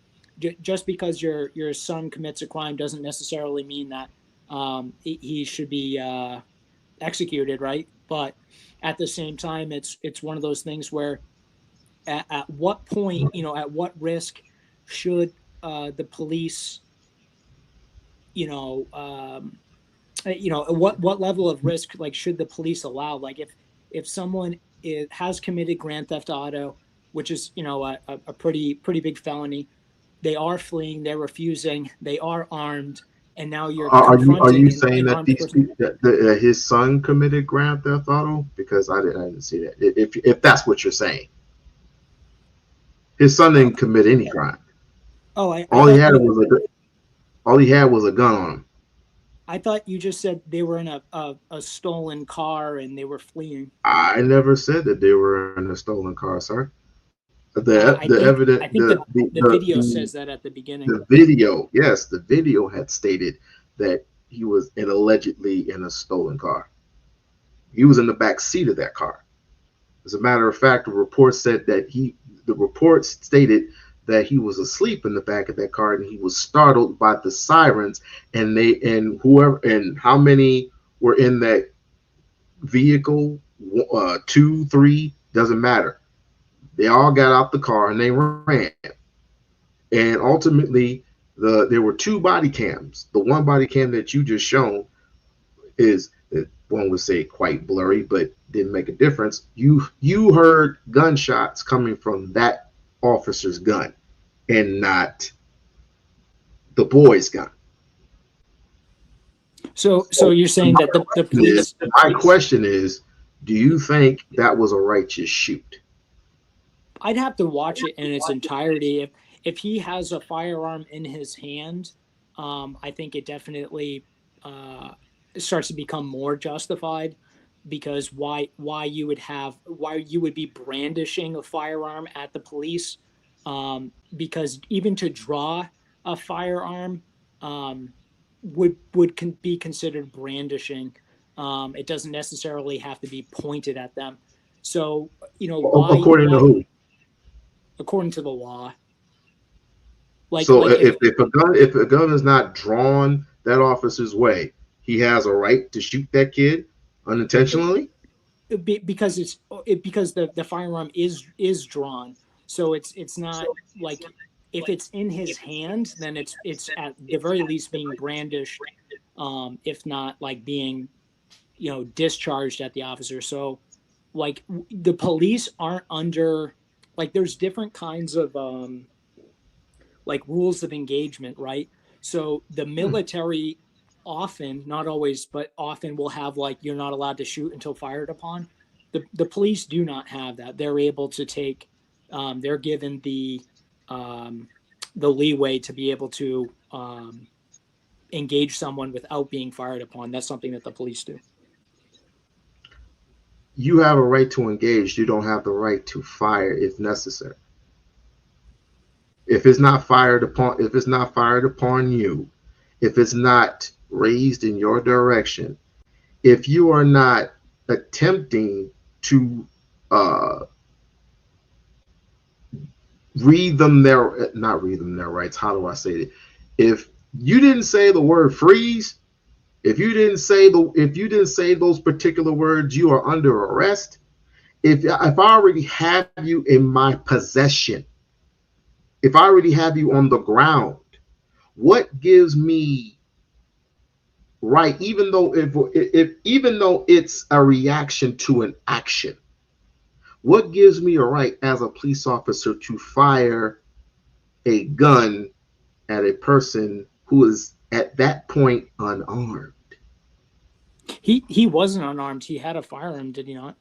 just because your son commits a crime doesn't necessarily mean that he should be executed, right? But at the same time, it's one of those things where at what point, you know, at what risk should the police, you know, what level of risk like should the police allow? Like if someone has committed grand theft auto, which is a pretty big felony, they are fleeing, they're refusing, they are armed, and now you're Are confronting you saying an that armed these person. people, his son committed grand theft auto? Because I didn't see that. If that's what you're saying, his son didn't commit any crime. Oh, I All he thought had you was a gun on him. I thought you just said they were in a stolen car and they were fleeing. I never said that they were in a stolen car, sir. I The think evidence, I think the video says that at the beginning. the video, yes, the video had stated that he was allegedly in a stolen car. He was in the back seat of that car. As a matter of fact, the report stated that he was asleep in the back of that car and he was startled by the sirens, and whoever and how many were in that vehicle, 2, 3, doesn't matter. They all got out the car and they ran. And ultimately, there were two body cams. The one body cam that you just shown is, one would say, quite blurry, but didn't make a difference. You heard gunshots coming from that officer's gun and not the boy's gun. So you're saying that the police. My question is, do you think that was a righteous shoot? I'd have to watch it in its entirety. If he has a firearm in his hand, I think it definitely starts to become more justified, because why you would be brandishing a firearm at the police, because even to draw a firearm would be considered brandishing. It doesn't necessarily have to be pointed at them. So According to who? According to the law. So if a gun is not drawn that officer's way, he has a right to shoot that kid unintentionally? Because the firearm is drawn. So it's not like, if it's in his hand, then it's at the very least being brandished, if not like being discharged at the officer. So like the police aren't under, like, there's different kinds of like rules of engagement, right? So the military often, not always, but often will have like, you're not allowed to shoot until fired upon. The police do not have that. They're able to take, they're given the leeway to be able to engage someone without being fired upon. That's something that the police do. You have a right to engage. You don't have the right to fire if necessary. If it's not fired upon you, if it's not raised in your direction, if you are not attempting to not read them their rights. How do I say it? If you didn't say the word freeze, if you didn't say those particular words, you are under arrest. If I already have you in my possession, if I already have you on the ground, what gives me right, even though even though it's a reaction to an action, what gives me a right as a police officer to fire a gun at a person who is at that point unarmed? He wasn't unarmed. He had a firearm, did he not?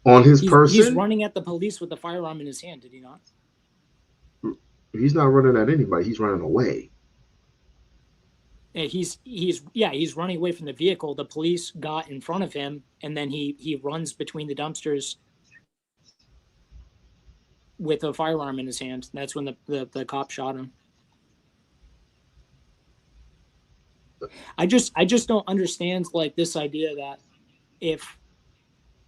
On his He's person? running at the police with the firearm in his hand, did he not? He's not running at anybody. He's running away. He's running away from the vehicle. The police got in front of him, and then he runs between the dumpsters with a firearm in his hand. That's when the cop shot him. I just don't understand like this idea that if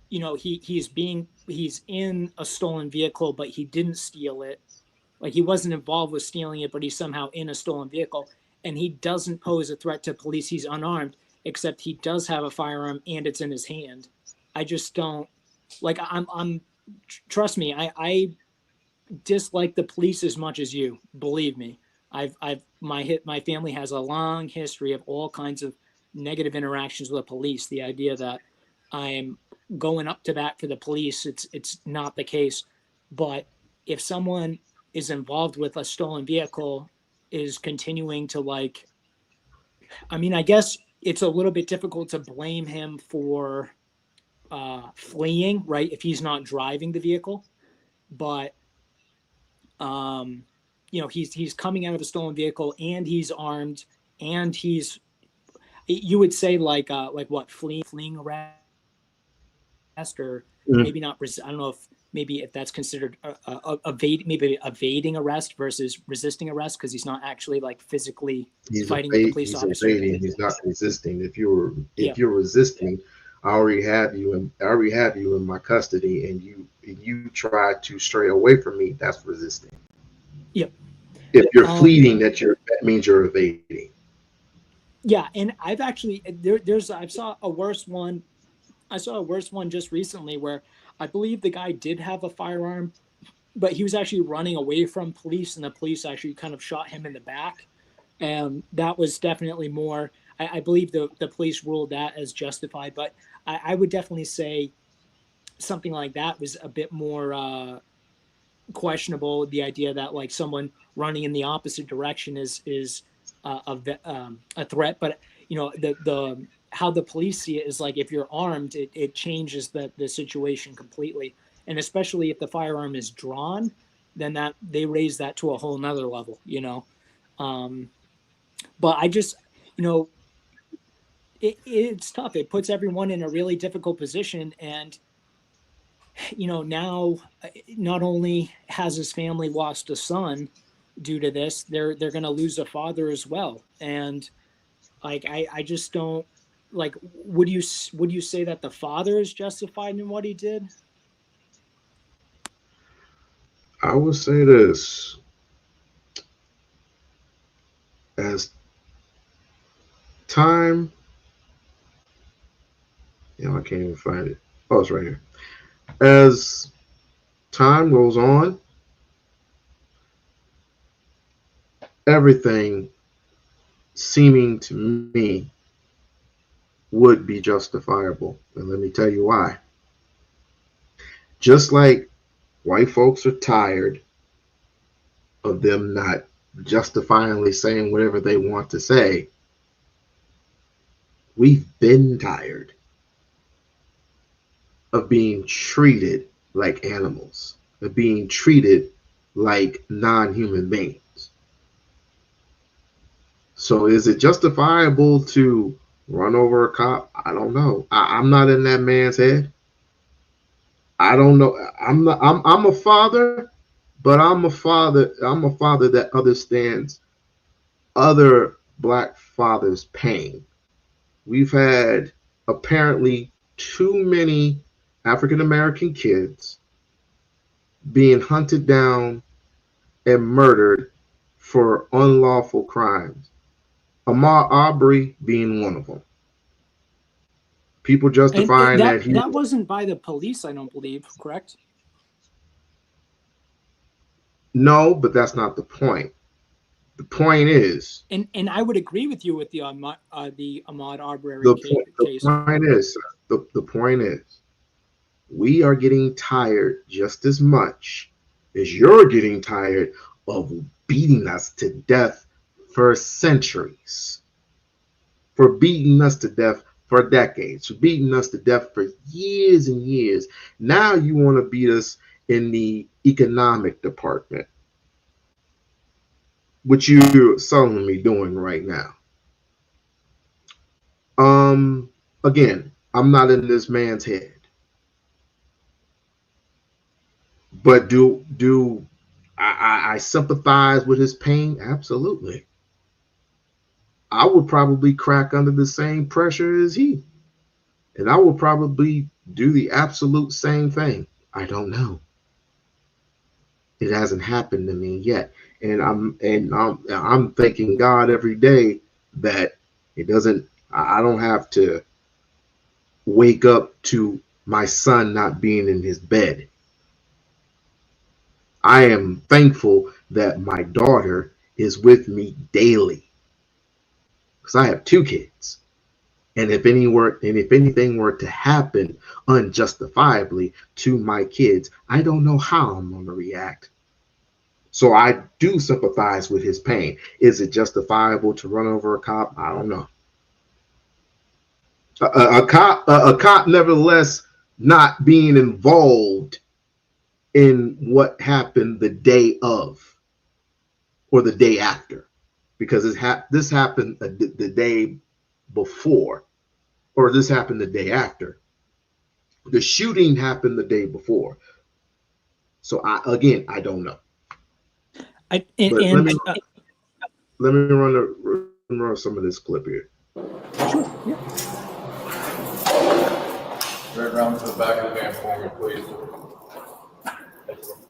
he's in a stolen vehicle, but he didn't steal it. Like he wasn't involved with stealing it, but he's somehow in a stolen vehicle, and he doesn't pose a threat to police. He's unarmed, except he does have a firearm and it's in his hand. I just don't like. Trust me. I dislike the police as much as you. Believe me. My family has a long history of all kinds of negative interactions with the police. The idea that I'm going up to bat for the police, it's not the case. But if someone is involved with a stolen vehicle, is continuing to I guess it's a little bit difficult to blame him for fleeing, right? If he's not driving the vehicle, but he's coming out of a stolen vehicle and he's armed and you would say like what, fleeing arrest, or maybe not. I don't know if that's considered evading arrest versus resisting arrest, because he's not actually like physically fighting with the police officer. Evading. He's not resisting. If you're resisting, I already have you in my custody, and you try to stray away from me. That's resisting. Yep. If you're fleeing, that means you're evading. Yeah, and I've actually I saw a worse one just recently where I believe the guy did have a firearm, but he was actually running away from police, and the police actually kind of shot him in the back. And that was definitely more, I believe the police ruled that as justified, but I would definitely say something like that was a bit more questionable. The idea that like someone running in the opposite direction is a threat, but the how the police see it is like if you're armed, it changes the situation completely, and especially if the firearm is drawn, then that they raise that to a whole nother level, but I just it's tough. It puts everyone in a really difficult position, and now not only has his family lost a son due to this, they're going to lose a father as well. And like I just don't like, would you say that the father is justified in what he did? I would say this: as time, I can't even find it. Oh, it's right here. As time goes on, everything seeming to me would be justifiable. And let me tell you why. Just like white folks are tired of them not justifyingly saying whatever they want to say, we've been tired of being treated like animals, of being treated like non-human beings. So is it justifiable to run over a cop? I don't know. I'm not in that man's head. I don't know. I'm a father, but I'm a father that understands other black fathers' pain. We've had apparently too many African American kids being hunted down and murdered for unlawful crimes. Ahmaud Arbery being one of them. People And justifying that he that wasn't by the police, I don't believe, correct? No, but that's not the point. The point is, And I would agree with you with the Ahmaud Arbery the case. point is, we are getting tired just as much as you're getting tired of beating us to death for centuries, for beating us to death for decades, for beating us to death for years and years. Now you want to beat us in the economic department, which you're solemnly doing right now. Again, I'm not in this man's head, but do I sympathize with his pain? Absolutely. I would probably crack under the same pressure as he, and I would probably do the absolute same thing. I don't know. It hasn't happened to me yet, and I'm thanking God every day that it doesn't. I don't have to wake up to my son not being in his bed. I am thankful that my daughter is with me daily because I have two kids. And if anything were to happen unjustifiably to my kids, I don't know how I'm going to react. So I do sympathize with his pain. Is it justifiable to run over a cop? I don't know. A cop, nevertheless, not being involved in what happened the day of or the day after, because this happened the day before, or this happened the day after. The shooting happened the day before. So I don't know. Let me run some of this clip here. Sure. Yeah. Right around to the back of the van for me, please.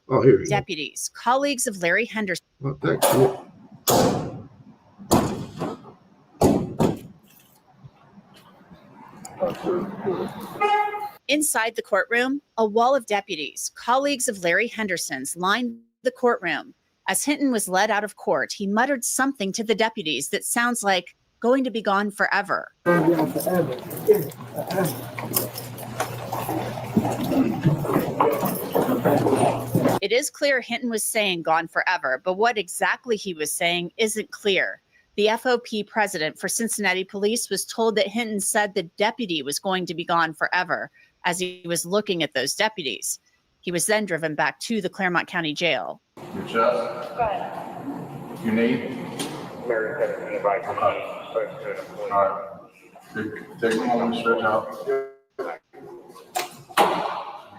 Oh, here we go. Deputies, colleagues of Larry Henderson. Inside the courtroom, a wall of deputies, colleagues of Larry Henderson's, lined the courtroom. As Hinton was led out of court, he muttered something to the deputies that sounds like going to be gone forever. It is clear Hinton was saying gone forever, but what exactly he was saying isn't clear. The FOP president for Cincinnati Police was told that Hinton said the deputy was going to be gone forever as he was looking at those deputies. He was then driven back to the Claremont County Jail. Your chest? Go ahead. Your knee? All right. Take a moment, stretch out.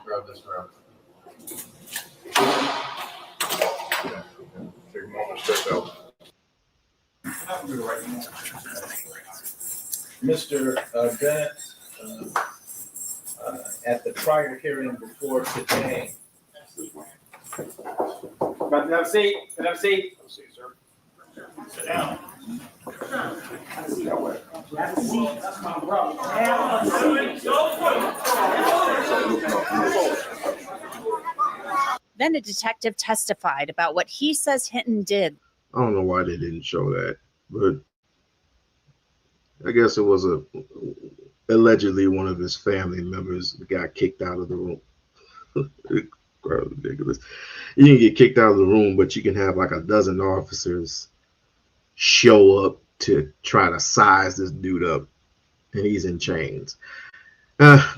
Grab this grab. Take a moment, stretch out. Mr. Bennett, at the prior hearing before today. Have a seat. Have a seat. Have a seat, sir. Sit down. Have a seat. Have a seat. That's my brother. Have a seat. Then a detective testified about what he says Hinton did. I don't know why they didn't show that, but I guess it was allegedly one of his family members got kicked out of the room. Ridiculous. You can get kicked out of the room, but you can have like a dozen officers show up to try to size this dude up, and he's in chains.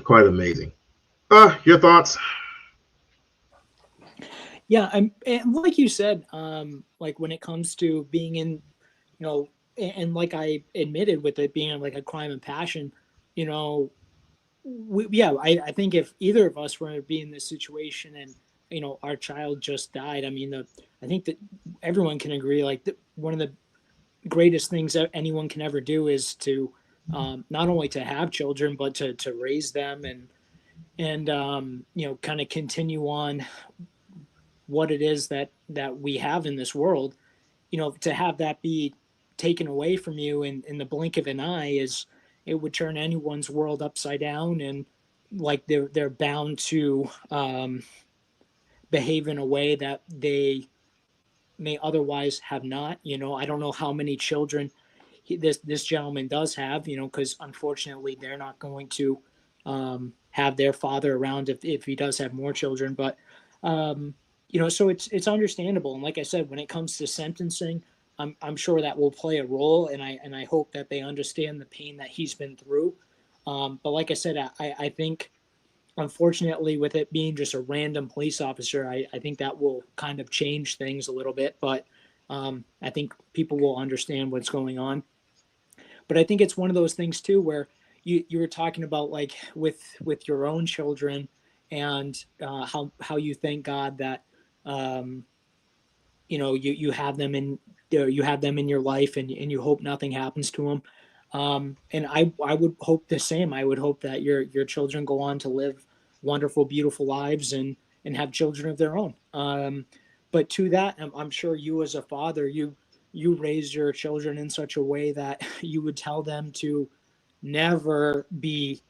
Quite amazing. Your thoughts? Yeah, and like you said, like when it comes to being in, and like I admitted with it being like a crime of passion, I think if either of us were to be in this situation and our child just died, I mean, I think that everyone can agree, like one of the greatest things that anyone can ever do is to not only to have children, but to raise them and kind of continue on what it is that we have in this world. To have that be taken away from you in the blink of an eye it would turn anyone's world upside down, and like they're bound to behave in a way that they may otherwise have not. I don't know how many children this gentleman does have, because unfortunately they're not going to have their father around if he does have more children. But so it's understandable. And like I said, when it comes to sentencing, I'm sure that will play a role, and I hope that they understand the pain that he's been through. But like I said, I think unfortunately with it being just a random police officer, I think that will kind of change things a little bit. But I think people will understand what's going on. But I think it's one of those things too where you were talking about, like, with your own children, and how you thank God that you have them in your life, and you hope nothing happens to them. And I would hope the same. I would hope that your children go on to live wonderful, beautiful lives and have children of their own. But to that, I'm sure you as a father, you raise your children in such a way that you would tell them to never be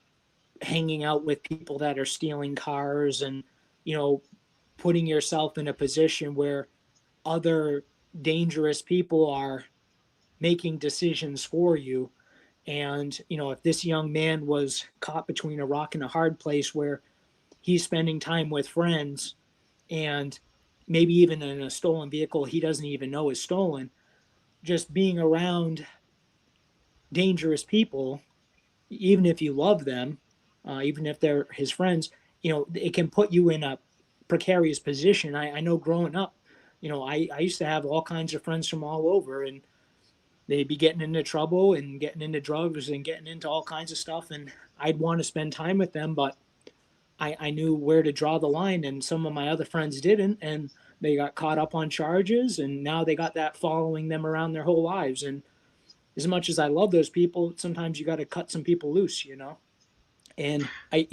hanging out with people that are stealing cars, and putting yourself in a position where other dangerous people are making decisions for you. And if this young man was caught between a rock and a hard place where he's spending time with friends, and maybe even in a stolen vehicle he doesn't even know is stolen, just being around dangerous people, even if you love them, even if they're his friends, it can put you in a precarious position. I know growing up, I used to have all kinds of friends from all over, and they'd be getting into trouble and getting into drugs and getting into all kinds of stuff. And I'd want to spend time with them, but I knew where to draw the line, and some of my other friends didn't. And they got caught up on charges, and now they got that following them around their whole lives. And as much as I love those people, sometimes you got to cut some people loose, And I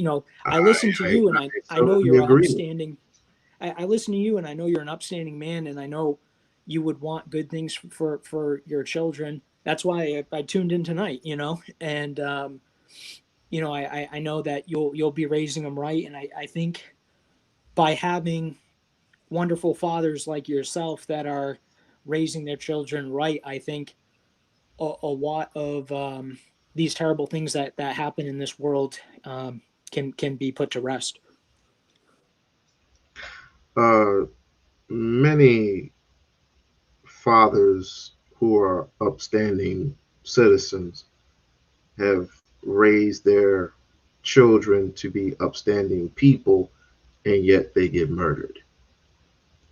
listen to you, and I know you're an upstanding. I listen to you, and I know you're an upstanding man, and I know you would want good things for your children. That's why I tuned in tonight, and I know that you'll be raising them right. And I think by having wonderful fathers like yourself that are raising their children right, I think a lot of these terrible things that happen in this world can be put to rest. Many fathers who are upstanding citizens have raised their children to be upstanding people, and yet they get murdered.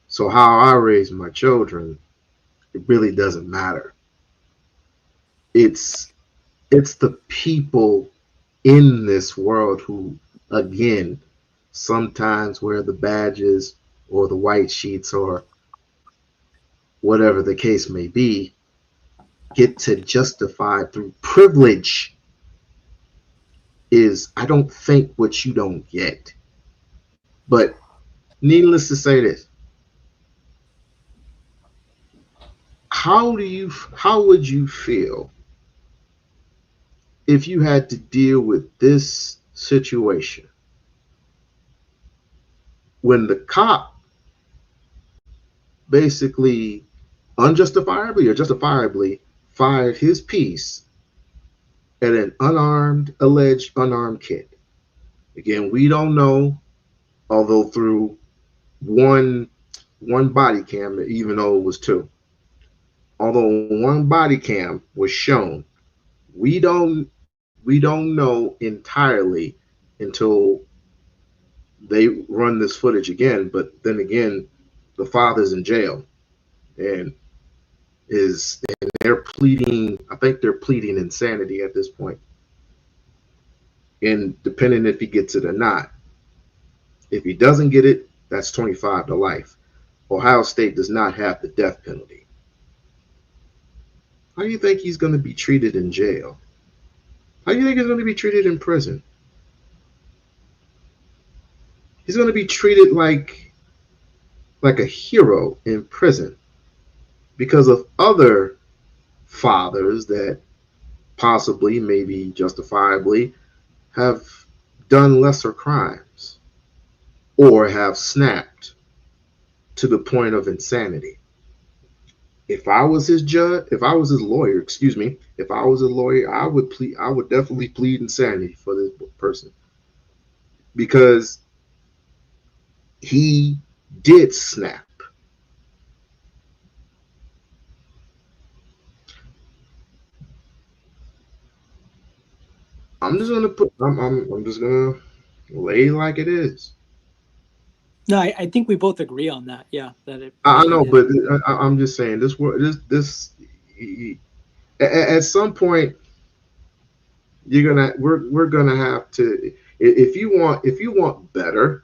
So how I raise my children, it really doesn't matter. It's the people in this world who, again, sometimes wear the badges or the white sheets or whatever the case may be, get to justify through privilege is, I don't think, what you don't get. But needless to say this, how would you feel if you had to deal with this situation when the cop basically unjustifiably or justifiably fired his piece at an alleged unarmed kid? Again, we don't know, although through one body cam, even though it was two, although one body cam was shown, we don't know entirely until they run this footage again. But then again, the father's in jail, and they're pleading, I think they're pleading insanity at this point. And depending if he gets it or not, if he doesn't get it, that's 25 to life. Ohio State does not have the death penalty. How do you think he's going to be treated in jail? How do you think he's going to be treated in prison? He's going to be treated like a hero in prison because of other fathers that possibly, maybe justifiably, have done lesser crimes or have snapped to the point of insanity. If I was his judge, if I was his lawyer, excuse me, if I was a lawyer, I would definitely plead insanity for this person because he did snap. I'm just gonna put. I'm just gonna lay like it is. No, I think we both agree on that. Yeah, that it. I He know, did. but I'm just saying this. At some point, we're gonna have to. If you want better,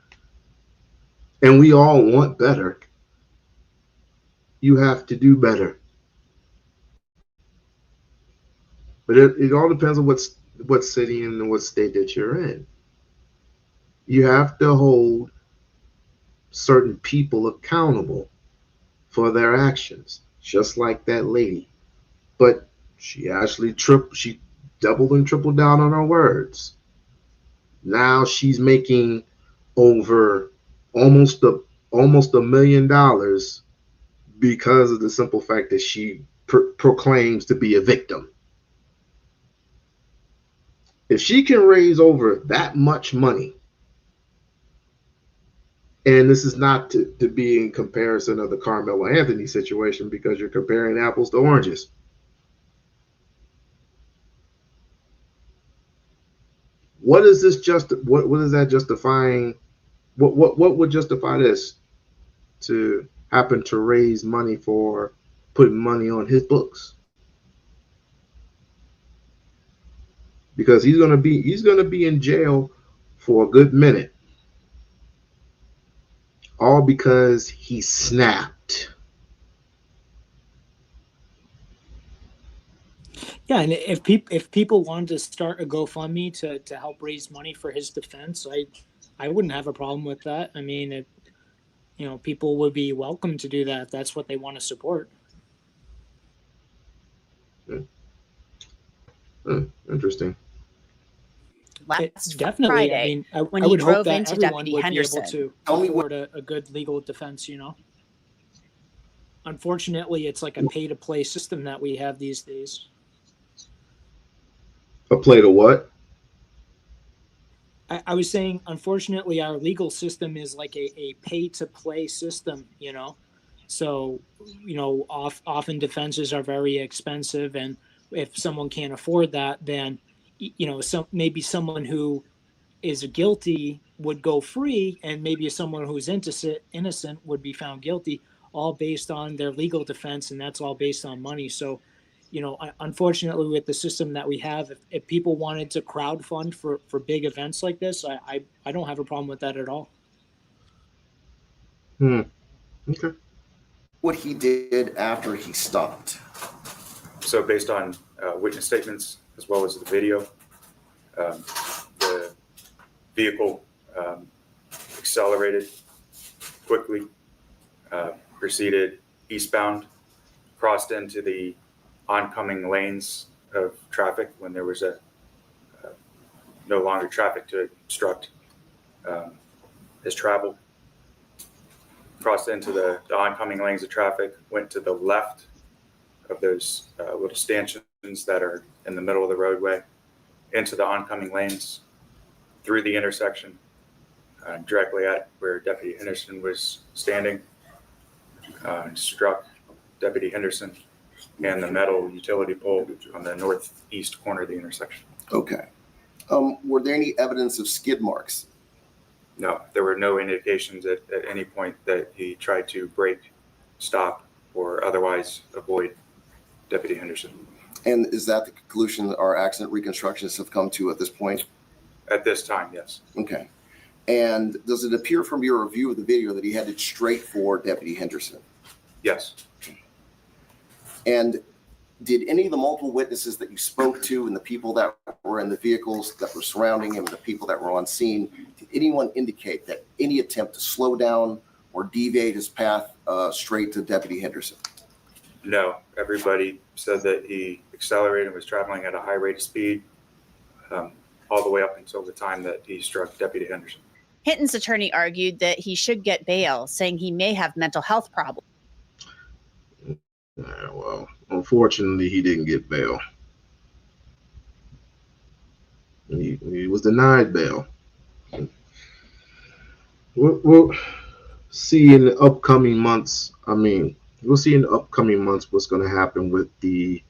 and we all want better, you have to do better. But it all depends on what city and what state that you're in. You have to hold certain people accountable for their actions, just like that lady. But she actually she doubled and tripled down on her words. Now she's making over almost a $1 million because of the simple fact that she proclaims to be a victim. If she can raise over that much money, and this is not to be in comparison of the Carmelo Anthony situation because you're comparing apples to oranges. What is this what is that justifying? What would justify this to happen to raise money for putting money on his books? Because he's gonna be in jail for a good minute. All because he snapped. Yeah, and if people wanted to start a GoFundMe to help raise money for his defense, I wouldn't have a problem with that. I mean, people would be welcome to do that if that's what they want to support. Interesting. Definitely. Friday, I mean, I when I he would hope drove that into everyone Deputy would be able Henderson. to Tell me afford a good legal defense. Unfortunately, it's like a pay-to-play system that we have these days. A plate of what? I was saying, unfortunately, our legal system is like a pay-to-play system, So, often defenses are very expensive, and if someone can't afford that, then, maybe someone who is guilty would go free, and maybe someone who's innocent would be found guilty, all based on their legal defense, and that's all based on money. So, unfortunately, with the system that we have, if people wanted to crowdfund for big events like this, I don't have a problem with that at all. Okay. What he did after he stopped. So based on witness statements as well as the video, the vehicle accelerated quickly, proceeded eastbound, crossed into the oncoming lanes of traffic when there was no longer traffic to obstruct his travel, crossed into the oncoming lanes of traffic, went to the left of those little stanchions that are in the middle of the roadway, into the oncoming lanes, through the intersection, directly at where Deputy Henderson was standing, struck Deputy Henderson and the metal utility pole on the northeast corner of the intersection. Okay. Were there any evidence of skid marks? No, there were no indications at any point that he tried to brake, stop, or otherwise avoid Deputy Henderson. And is that the conclusion that our accident reconstructionists have come to at this point? At this time, yes. Okay. And does it appear from your review of the video that he headed straight for Deputy Henderson? Yes. And Did any of the multiple witnesses that you spoke to and the people that were in the vehicles that were surrounding him, the people that were on scene, did anyone indicate that any attempt to slow down or deviate his path straight to Deputy Henderson? No, everybody said that he accelerated and was traveling at a high rate of speed all the way up until the time that he struck Deputy Henderson. Hinton's attorney argued that he should get bail, saying he may have mental health problems. Well, unfortunately, he didn't get bail. He was denied bail. We'll see in the upcoming months. We'll see in the upcoming months what's going to happen with the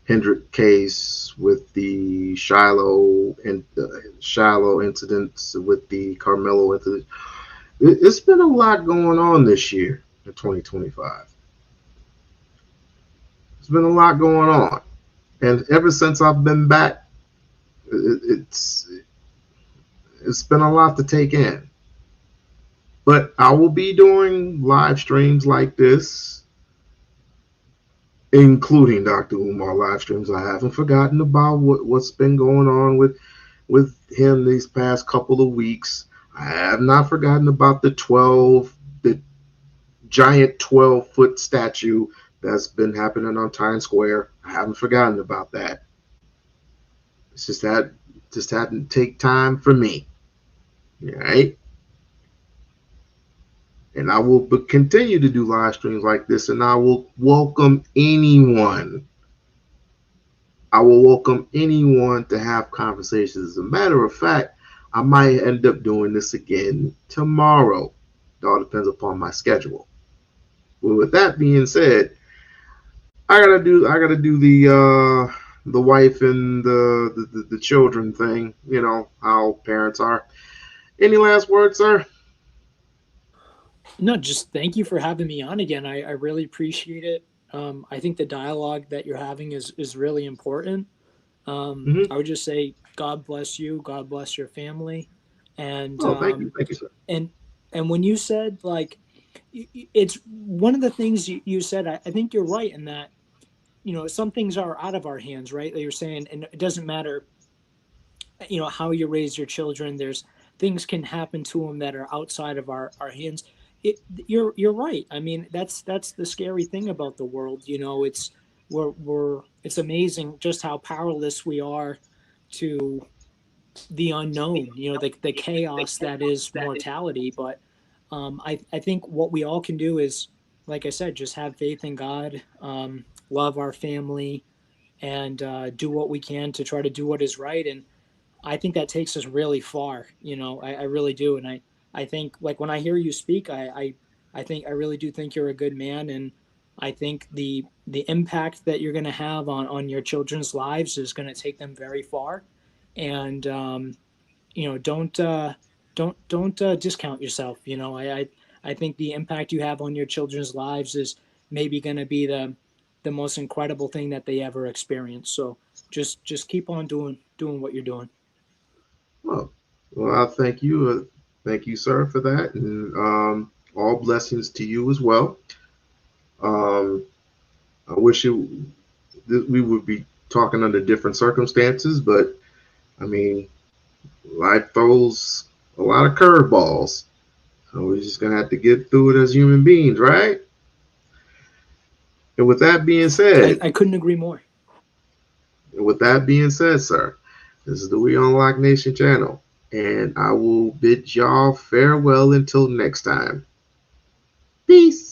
Hendrick case, with the Shiloh incidents, with the Carmelo incident. It's been a lot going on this year in 2025. There's been a lot going on. And ever since I've been back, it's been a lot to take in. But I will be doing live streams like this, including Dr. Umar live streams. I haven't forgotten about what's been going on with him these past couple of weeks. I have not forgotten about the giant 12-foot statue that's been happening on Times Square. I haven't forgotten about that. It's just that hadn't take time for me. All right. And I will continue to do live streams like this, and I will welcome anyone. I will welcome anyone to have conversations. As a matter of fact, I might end up doing this again tomorrow. It all depends upon my schedule. Well, with that being said, I gotta do the wife and the children thing. You know how parents are. Any last words, sir? No, just thank you for having me on again. I really appreciate it. I think the dialogue that you're having is really important. I would just say, God bless you. God bless your family. And thank you, sir. And when you said, like, it's one of the things you said, I think you're right in that, you know, some things are out of our hands, right? Like you're saying, and it doesn't matter, you know, how you raise your children. There's things can happen to them that are outside of our hands. You're right. I mean, that's the scary thing about the world. You know, it's amazing just how powerless we are to the unknown. You know, the chaos that is mortality. But I think what we all can do is, like I said, just have faith in God, love our family, and do what we can to try to do what is right. And I think that takes us really far. You know, I really do. And I think, like, when I hear you speak, I really do think you're a good man, and I think the impact that you're going to have on your children's lives is going to take them very far. And you know, don't discount yourself. You know, I think the impact you have on your children's lives is maybe going to be the most incredible thing that they ever experience. So just keep on doing what you're doing. Well, I thank you. Thank you, sir, for that. And all blessings to you as well. I wish we would be talking under different circumstances, but I mean, life throws a lot of curveballs. So we're just going to have to get through it as human beings, right? And with that being said, I couldn't agree more. And with that being said, sir, this is the We-On-Loc Nation channel, and I will bid y'all farewell until next time. Peace.